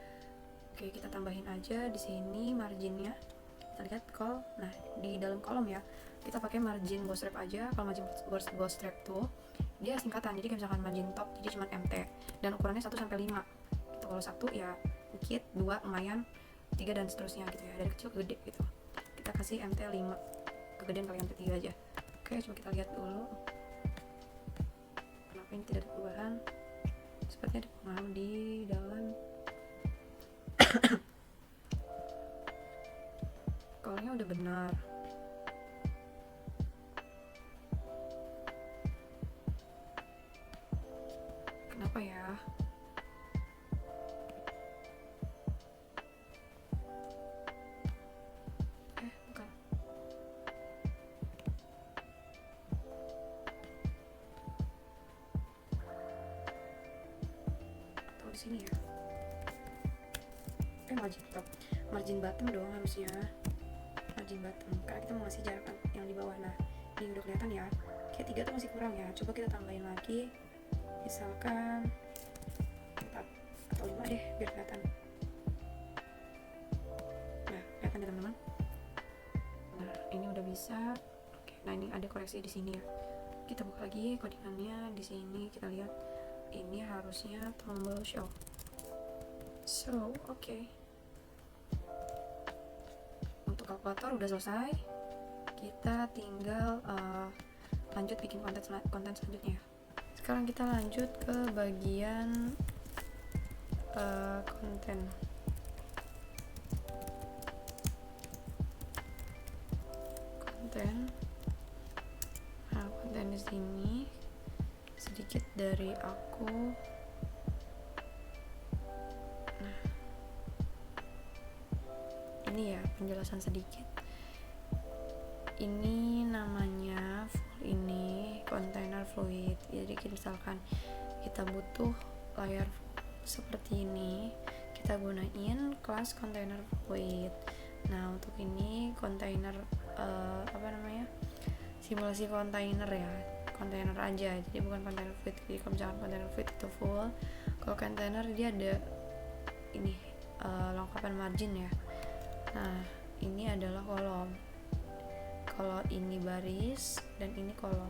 Oke, kita tambahin aja di sini marginnya. Kita lihat call. Nah, di dalam kolom ya, kita pakai margin bootstrap aja. Kalau margin bootstrap tuh dia singkatan, jadi kayak misalkan margin top jadi cuma MT, dan ukurannya 1-5 gitu. Kalau 1 ya dikit, 2 lumayan, 3 dan seterusnya gitu ya, dari kecil ke gede gitu. Kita kasih MT 5, kegedean kali MT 3 aja. Oke, coba kita lihat dulu kenapa ini tidak ada perubahan. Sepertinya ada perubahan di dalam kolomnya udah benar. Kenapa ya? Bukan. Atau di sini ya? Margin bottom dong harusnya. Margin bottom, karena kita mau ngasih jarak yang di bawah. Nah, ini udah kelihatan ya. Kayak 3 tuh masih kurang ya. Coba kita tambahin lagi. Misalkan 4 atau 5 deh biar kelihatan. Nah, kelihatan ya teman-teman. Nah, ini udah bisa. Oke, nah ini ada koreksi di sini ya. Kita buka lagi codingannya. Di sini kita lihat ini harusnya tombol show. So, oke. Untuk kalkulator udah selesai. Kita tinggal lanjut bikin konten selanjutnya ya. Sekarang kita lanjut ke bagian konten. Nah, konten di sini sedikit dari aku. Nah, ini ya penjelasan sedikit. Ini namanya ini container fluid. Jadi misalkan kita butuh layar seperti ini, kita gunain kelas container fluid. Nah, untuk ini kontainer simulasi kontainer ya, kontainer aja, jadi bukan kontainer fluid. Jadi kalau misalkan kontainer fluid itu full, kalau kontainer dia ada ini lengkapan margin ya. Nah, ini adalah kolom. Kalau ini baris dan ini kolom.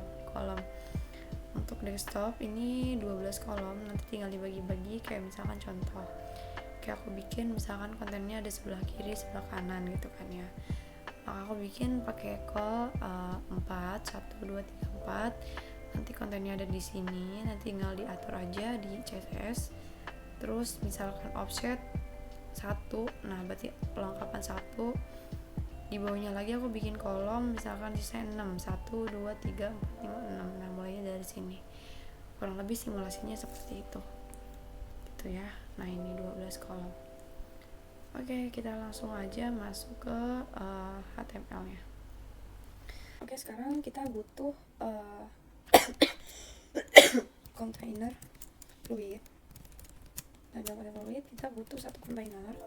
Untuk desktop ini 12 kolom, nanti tinggal dibagi-bagi. Kayak misalkan contoh, kayak aku bikin misalkan kontennya ada sebelah kiri, sebelah kanan gitu kan ya. Maka aku bikin pakai call 4, 1, 2, 3, 4. Nanti kontennya ada di sini, nanti tinggal diatur aja di CSS. Terus misalkan offset 1, nah berarti pelengkapan 1. Di bawahnya lagi aku bikin kolom, misalkan desain 6, 1, 2, 3, 4, 5, 6. Nah, mulainya dari sini. Kurang lebih simulasinya seperti itu. Gitu ya. Nah, ini 12 kolom. Oke, kita langsung aja masuk ke HTML-nya. Oke, sekarang kita butuh kontainer fluid. Nah, dalam kontainer fluid kita butuh satu kontainer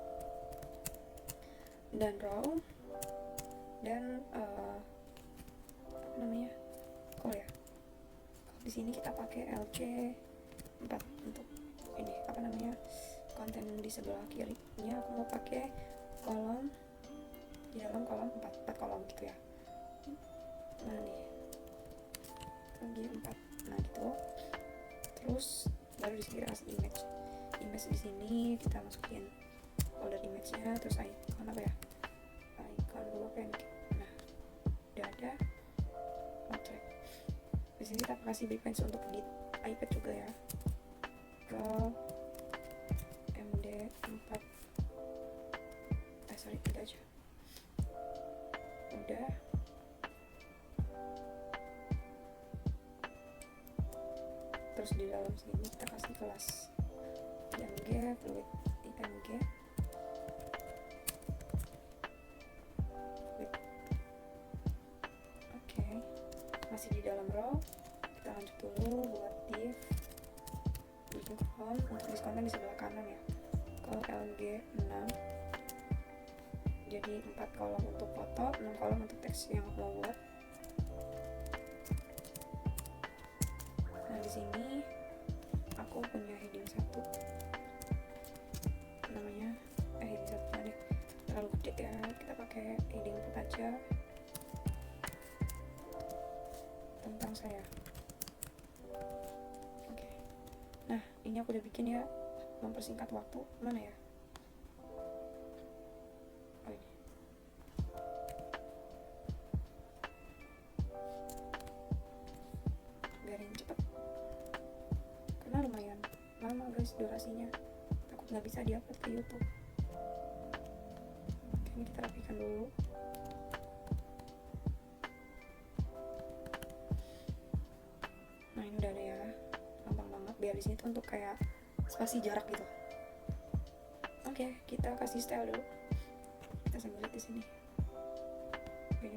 dan row dan call ya. Kalau di sini kita pakai LC4 untuk ini konten di sebelah kirinya. Aku mau pakai kolom di dalam kolom 4 kolom gitu ya. Mana nih? Lagi 4. Nah, gitu. Terus baru di sini kita kasih image di sini kita masukin folder image-nya, terus icon icon pen. Nah, udah ada outlet. Di sini kita kasih breakpoints untuk di iPad juga ya. Ke MD4 itu aja. Udah. Terus di dalam sini kita kasih kelas img fluid img. Oke, masih di dalam row. Kita lanjut dulu buat div kolom untuk konten di sebelah kanan ya. Kalau LG6, jadi 4 kolom untuk foto, 6 kolom untuk teks yang aku mau buat. Nah, di sini aku punya heading 1 namanya heading 1 mana terlalu gede ya, kita pakai heading 4 aja tentang saya. Oke. Nah, ini aku udah bikin ya, mempersingkat waktu. Mana ya? Oh, ini. Biarin cepet karena lumayan lama guys durasinya, takut nggak bisa diupload ke YouTube. Oke, ini kita rapikan dulu. Nah, ini udah ada ya, gampang banget. Biar di sini tuh untuk kayak spasi jarak gitu. Oke, kita kasih style dulu. Kita sambil lihat di sini. Oke.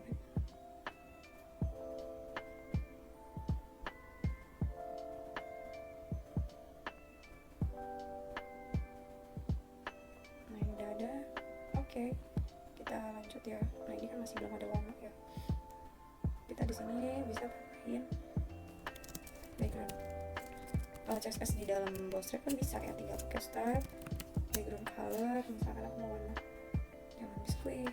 Nah, ini udah ada. Oke, kita lanjut ya. Nah, ini kan masih belum ada warna ya. Kita di sini bisa tambahin background. Kalau CSS di dalam Bootstrap kan bisa ya, tinggal pakai style, background color, misalkan aku mau warna yang biskuit.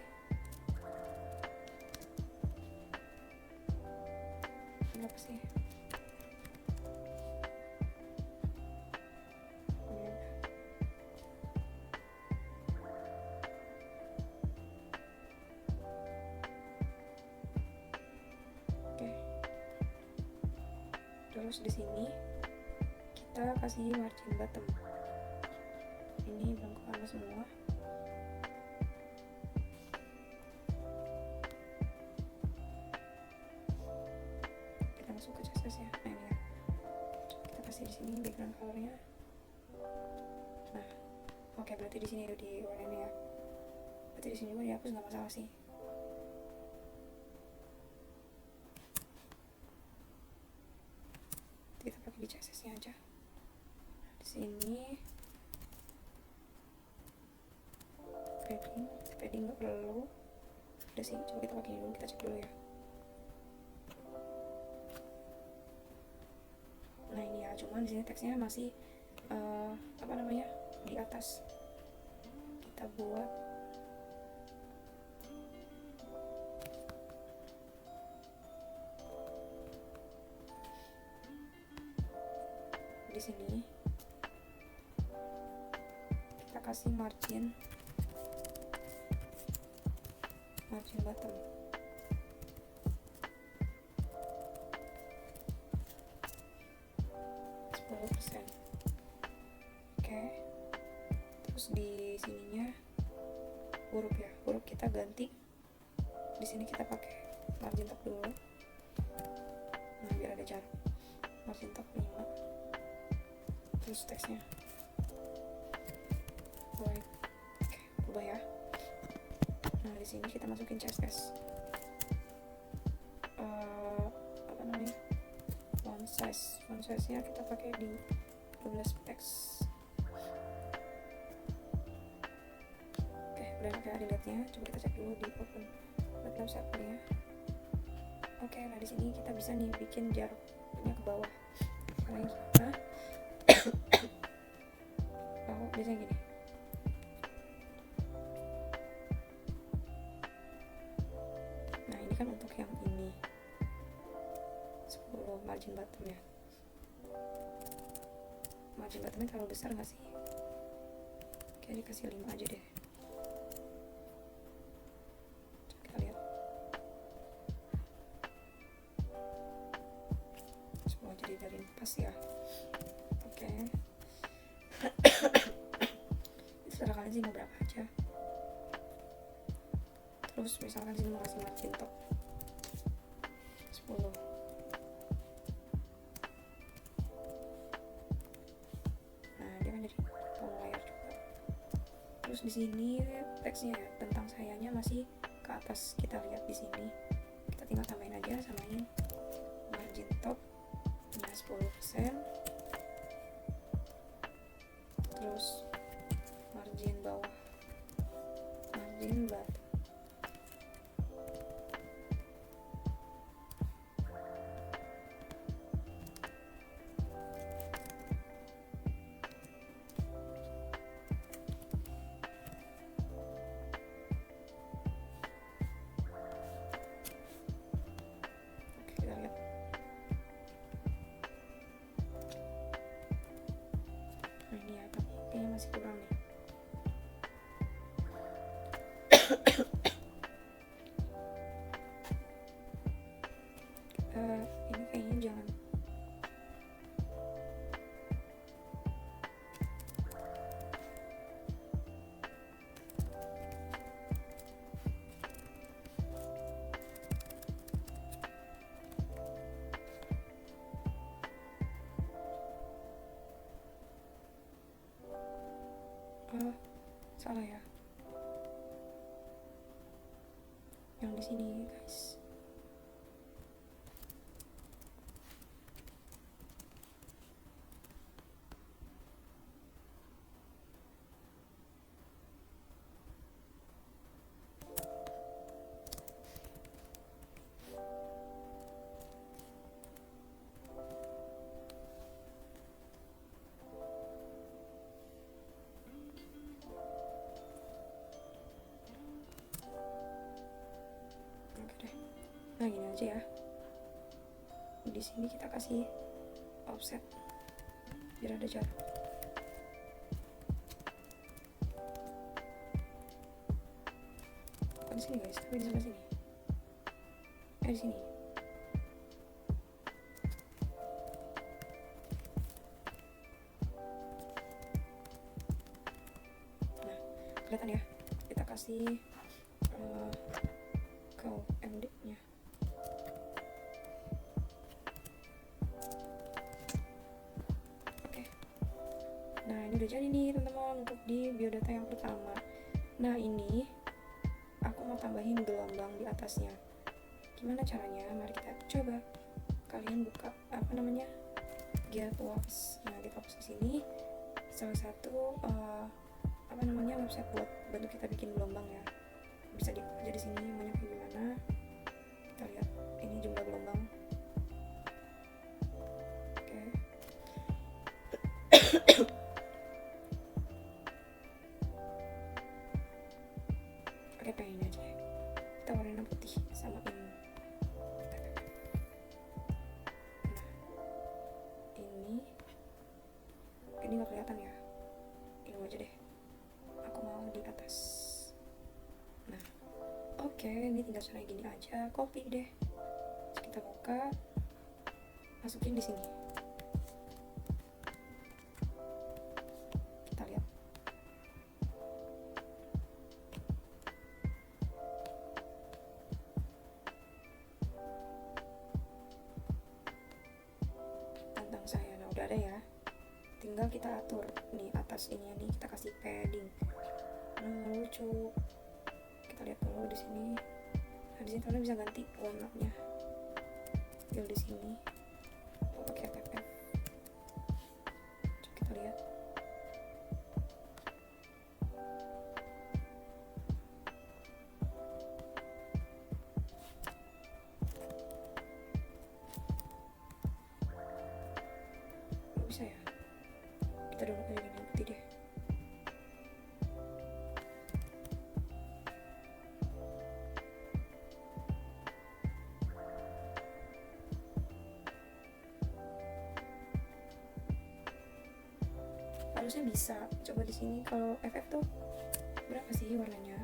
Ini apa sih? Oke. Terus di sini kita kasih margin bottom. Ini belum kepala semua. Kita masuk ke CSS ya. Nah, ini ya. Kita kasih di sini background colornya. Nah, oke, berarti di sini udah diwarnain ya. Berarti di sini juga dihapus, nggak masalah sih. Kita pakai di CSS-nya aja. Di sini padding nggak perlu. Udah sih, coba kita pakai dulu, kita cek dulu ya. Nah ini ya, cuman di sini teksnya masih di atas. Kita buat di sini, kita kasih margin bottom. Oke, terus di sininya huruf kita ganti. Di sini kita pakai margin top dulu. Nah biar ada jarak, margin top 5. Terus teksnya white. Oke, ubah ya. Nah di sini kita masukin CSS. Font size-nya kita pakai di 12 pix. Oke, udah pakai dilihatnya. Coba kita cek dulu di open website-nya. Oke, nah di sini kita bisa nih bikin jaraknya ke bawah. Caranya gimana? Biasanya gini. Nah ini kan untuk yang ini 10 margin bottom ya. Margin bottomnya terlalu besar nggak sih? Oke, dikasih 5 aja deh. Coba kita lihat. Semua jadi dari pas ya. Oke. Terserah kalian sih mau berapa aja. Terus misalkan sini mau kasih margin top 10. Nah dia kan jadi full layar juga. Terus di sini teksnya ya, tentang sayanya masih ke atas. Kita lihat di sini, kita tinggal tambahin aja, samain margin top nya 10%. Terus margin bawah, margin bottom. Oke, kita lihat. Nah ini ya, tapi kayaknya masih kurang nih. Ini kayaknya jangan. Salah ya. Yang di sini guys. Nah gini aja ya. Di sini kita kasih offset biar ada jarak. Bukan di sini guys, tapi di sebelah sini. Di sini. Nah kelihatan ya. Kita kasih MD-nya. Nah ini udah jadi nih teman-teman untuk di biodata yang pertama. Nah ini aku mau tambahin gelombang di atasnya. Gimana caranya? Mari kita coba. Kalian buka Getworks. Nah Getworks di sini salah satu website buat bantu kita bikin gelombang ya. ini aja deh, kita warna putih sama ini. Nah ini nggak kelihatan ya, ini aja deh, aku mau di atas. Nah oke, ini tinggal cara gini aja, copy deh. Terus kita buka, masukin di sini. Kita lihat. Tentang saya, nah udah ada ya. Tinggal kita atur nih atas ini nih, kita kasih padding. Nah lucu. Kita lihat dulu di sini. Nah di sini kalian bisa ganti warnanya. Tinggal di sini. Mau pakai FFF. Coba kita lihat. Nggak bisa ya. Kita dulu aja gini putih deh. Harusnya bisa. Coba di sini kalau FF tuh berapa sih warnanya?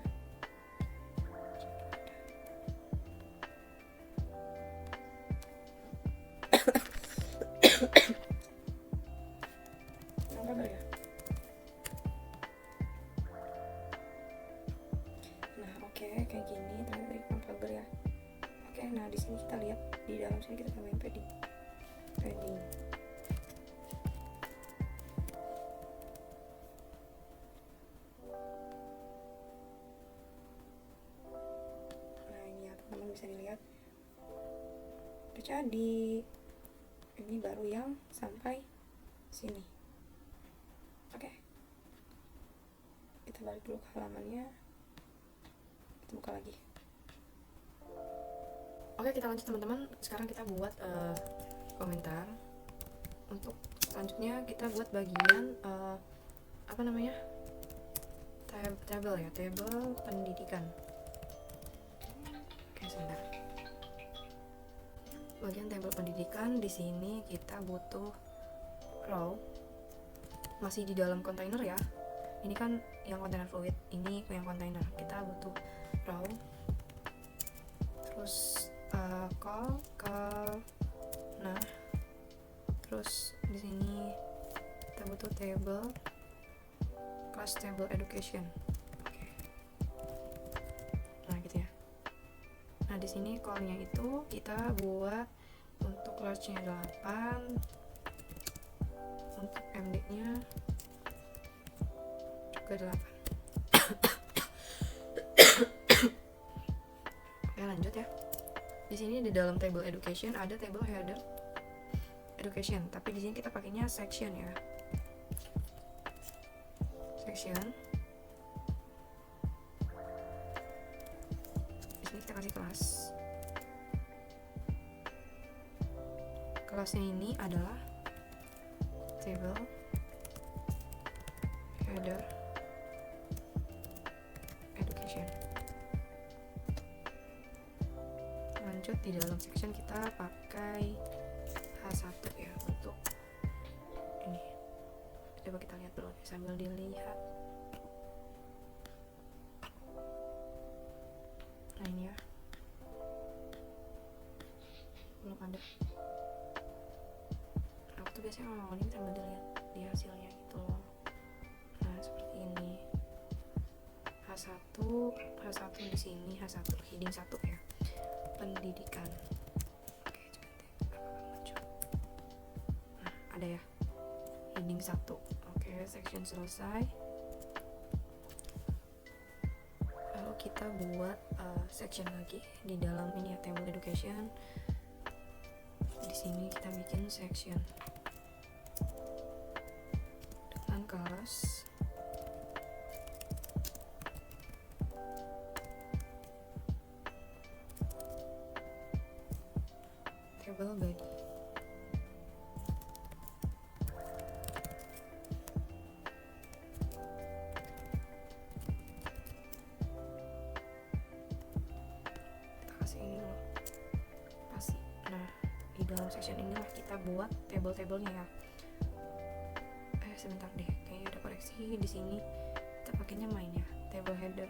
Nggak kabar ya? Nah oke, kayak gini ternyata dari pagar ya. Oke, nah di sini kita lihat di dalam sini kita tambahin padding. Nah ini ya teman-teman bisa dilihat udah jadi. Ini baru yang sampai sini. Oke, kita balik dulu ke halamannya, kita buka lagi. Oke, kita lanjut teman-teman. Sekarang kita buat komentar. Untuk selanjutnya kita buat bagian apa namanya, table ya, table pendidikan. Oke, sebentar. Bagian table pendidikan di sini kita butuh row, masih di dalam kontainer ya. Ini kan yang kontainer fluid, ini yang kontainer. Kita butuh row, terus call. Nah, terus di sini kita butuh table, class table education. Oke. Nah gitu ya. Nah di sini call-nya itu kita buat untuk class-nya 8, untuk MD-nya juga 8. Oke, lanjut ya. Di sini di dalam table education ada table header education, tapi di sini kita pakainya section ya. Section. Di sini kita kasih kelas. Kelasnya ini adalah table header education. Lanjut, di dalam section kita pakai H1 ya untuk ini. Coba kita lihat dulu sambil dilihat. Nah ini ya, belum ada. Aku tuh biasanya ngomong ini sambil dilihat di hasilnya gitu loh. Nah seperti ini. H1 di sini, H1 heading 1 ya, pendidikan. Oke, coba deh apakah muncul. Nah ada ya, heading 1. Oke, section selesai. Lalu kita buat section lagi di dalam ini ya, table education. Di sini kita bikin section dengan kelas table body. dalam section inilah kita buat table-tablenya ya. Sebentar deh, kayaknya ada koreksi di sini. Kita pakainya main ya, table header.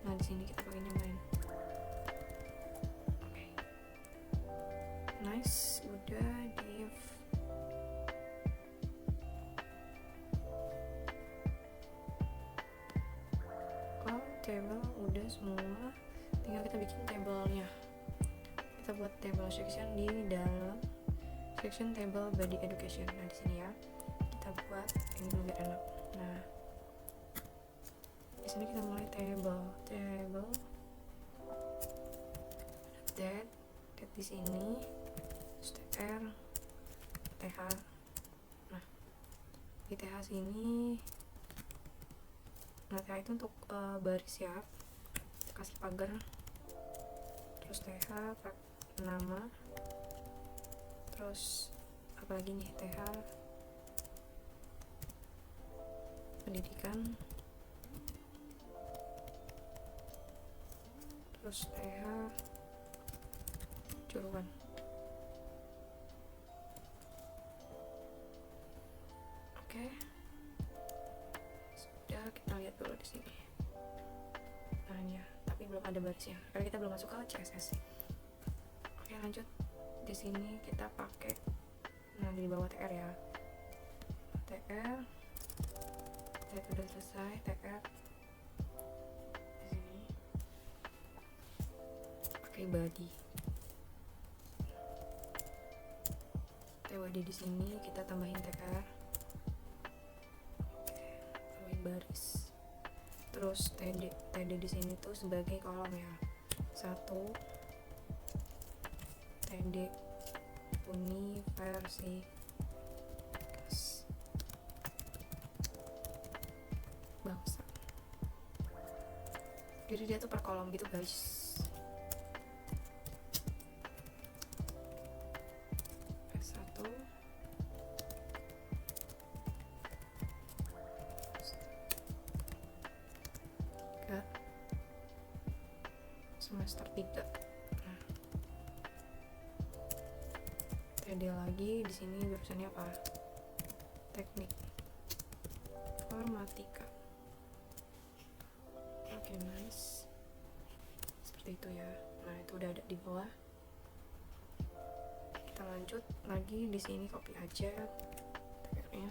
Nah di sini kita pakainya main. Oke. Nice, udah div. Table udah semua, tinggal kita bikin tablenya. Kita buat table section di dalam section table body education. Nah di sini ya kita buat ini dulu biar enak. Nah di sini kita mulai table that di sini tr th. Nah di th sini, nah th itu untuk baris ya, kita kasih pagar, terus th nama, terus apa lagi nih, th pendidikan, terus th juruan. Oke. Sudah, kita lihat dulu di sini. Nah ya, tapi belum ada barisnya karena kita belum masuk ke CSS. Oke, lanjut. Di sini kita pakai, nah di bawah tr ya, tr udah selesai. Tr di sini pakai body. Body di sini kita tambahin tr, tambahin baris, terus td di sini tuh sebagai kolom ya. 1 td universitas bangsa. Jadi dia tuh per kolom gitu guys. Semester 3. Nah, TD lagi di sini jurusannya apa? Teknik Informatika. Oke, nice. Seperti itu ya. Nah, itu udah ada di bawah. Kita lanjut lagi di sini, copy aja TR-nya.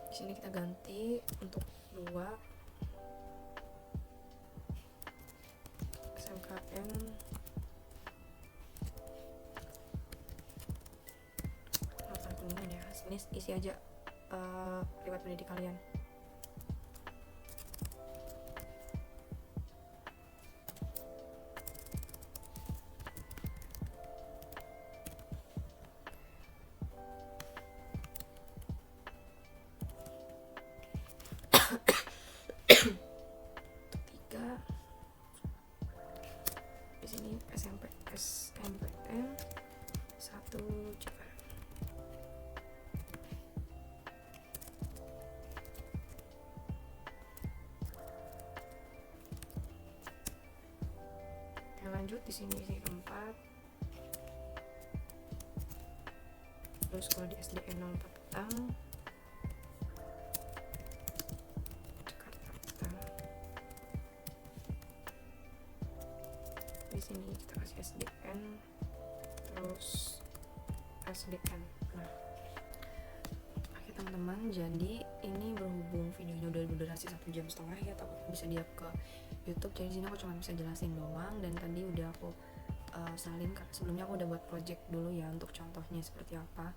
Di sini kita ganti untuk 2 SMKN latar kuningan ya. Sini isi aja riwayat pendidik kalian. Di sini SMPN 1 Jakarta. Yang lanjut di sini isi 4. Terus kalau di SDN 04 Petang di sini kita kasih SDN, terus SDN. Nah, oke teman-teman, jadi ini berhubung videonya udah berdurasi 1,5 jam ya, tapi bisa dia ke YouTube. Jadi sini aku cuma bisa jelasin doang, dan tadi udah aku salin karena sebelumnya aku udah buat project dulu ya untuk contohnya seperti apa.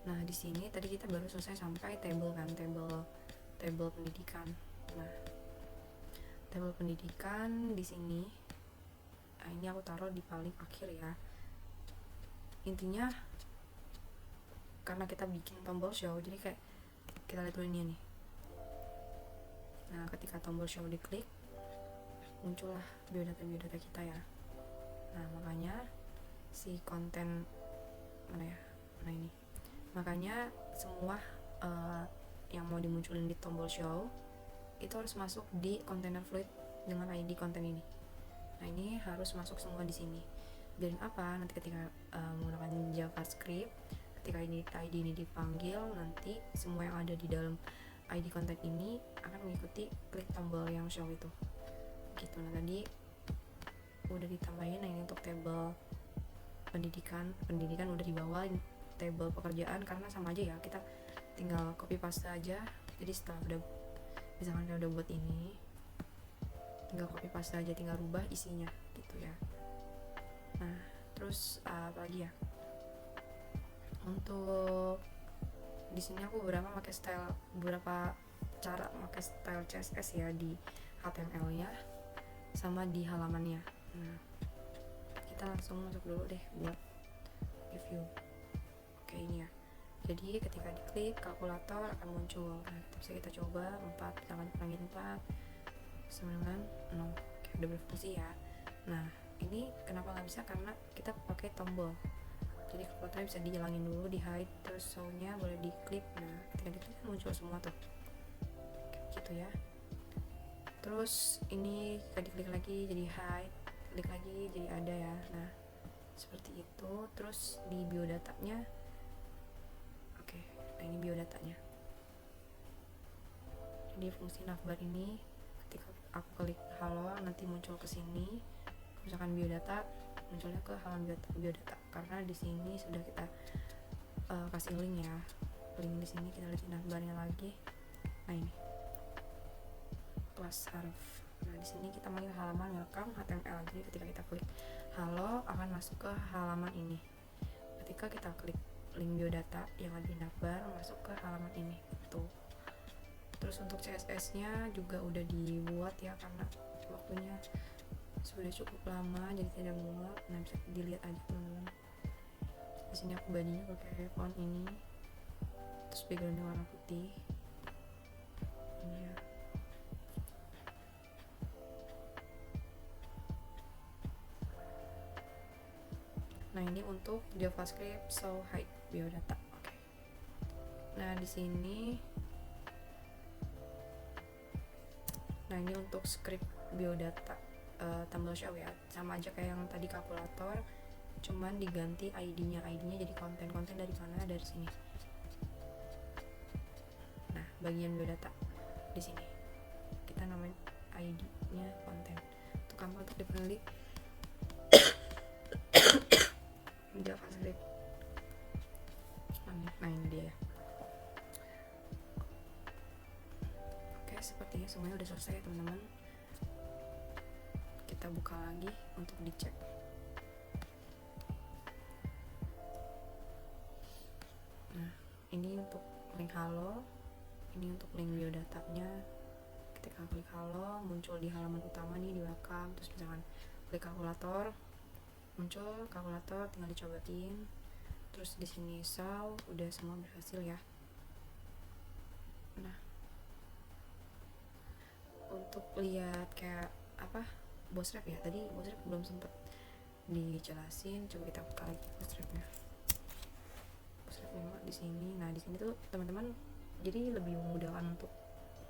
Nah di sini tadi kita baru selesai sampai table kan, table pendidikan. Nah table pendidikan di sini. Nah, ini aku taruh di paling akhir ya. Intinya karena kita bikin tombol show, jadi kayak kita lihat dulu ini nih. Nah ketika tombol show diklik, muncullah biodata kita ya. Nah makanya si konten mana ya, nah ini, makanya semua yang mau dimunculin di tombol show itu harus masuk di container fluid dengan ID konten ini. Nah ini harus masuk semua di sini. Biarin apa? Nanti ketika menggunakan JavaScript, ketika ID ini dipanggil, nanti semua yang ada di dalam ID konten ini akan mengikuti klik tombol yang show itu. Gitu. Nah tadi udah ditambahin. Nah ini untuk table pendidikan udah dibawa, table pekerjaan karena sama aja ya, kita tinggal copy paste aja. Jadi setelah udah misalkan udah buat ini, tinggal copy paste aja, tinggal rubah isinya gitu ya. Nah terus apa lagi ya, untuk di sini aku beberapa cara pakai style CSS ya di HTML nya sama di halamannya. Nah kita langsung masuk dulu deh buat review. Oke ini ya, jadi ketika diklik kalkulator akan muncul. Nah bisa kita coba 4, jangan kurangin 4, 9, 0. Oke udah berfungsi ya. Nah ini kenapa nggak bisa, karena kita pakai tombol. Jadi kalkulatornya bisa dihilangin dulu, di hide, terus show-nya boleh diklik. Nah ketika diklik muncul semua tuh gitu ya. Terus ini kita diklik lagi jadi hide, klik lagi jadi ada ya. Nah seperti itu. Terus di biodatanya, oke, nah ini biodatanya. Jadi fungsi navbar ini ketika aku klik halo nanti muncul ke sini. Misalkan biodata, munculnya ke halaman biodata karena di sini sudah kita kasih link ya. Link di sini kita lihat navbarnya lagi. Nah ini kelas harf. Nah di sini kita manggil halaman welcome HTML. Jadi ketika kita klik halo akan masuk ke halaman ini. Ketika kita klik link biodata yang ada di navbar, masuk ke halaman ini itu. Terus untuk CSS-nya juga udah dibuat ya, karena waktunya sudah cukup lama jadi tidak muat. Nah bisa dilihat aja teman-teman. Di sini aku badinya pakai font ini, terus backgroundnya warna putih. Ini ya. Nah ini untuk JavaScript show hide biodata. Oke. Nah di sini, nah ini untuk script biodata tombol show ya, sama aja kayak yang tadi kalkulator, cuman diganti ID-nya jadi konten dari mana, dari sini. Nah bagian biodata di sini kita namain ID-nya konten. Untuk kamu untuk dipilih JavaScript. Nah ini dia. Oke sepertinya semuanya udah selesai teman-teman. Kita buka lagi untuk dicek. Nah ini untuk link halo, ini untuk link biodatanya. Ketika klik halo muncul di halaman utama nih di welcome. Terus misalkan klik kalkulator, muncul kalkulator, tinggal dicobain. Terus di sini show, udah semua berhasil ya. Nah untuk lihat kayak apa Bootstrap ya, tadi Bootstrap belum sempet dijelasin, coba kita buka lagi Bootstrapnya. Bootstrap 5 di sini. Nah di sini tuh teman-teman jadi lebih memudahkan untuk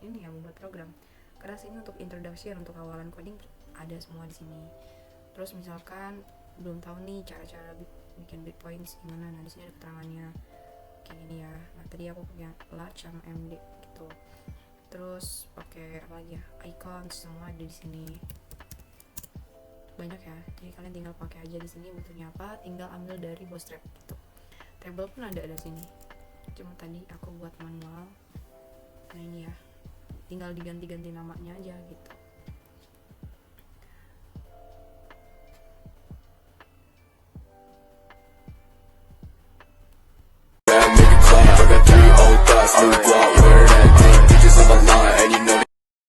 ini ya, membuat program, karena sini untuk introduction, untuk awalan coding ada semua di sini. Terus misalkan belum tahu nih cara-cara bikin breakpoints gimana, nah di sini ada keterangannya kayak gini ya. Nah tadi aku punya large sama MD gitu. Terus pakai apa lagi ya, icon semua ada di sini, banyak ya. Jadi kalian tinggal pakai aja di sini butuhnya apa, tinggal ambil dari Bootstrap gitu. Table pun ada sini, cuma tadi aku buat manual. Nah ini ya, tinggal diganti-ganti namanya aja gitu.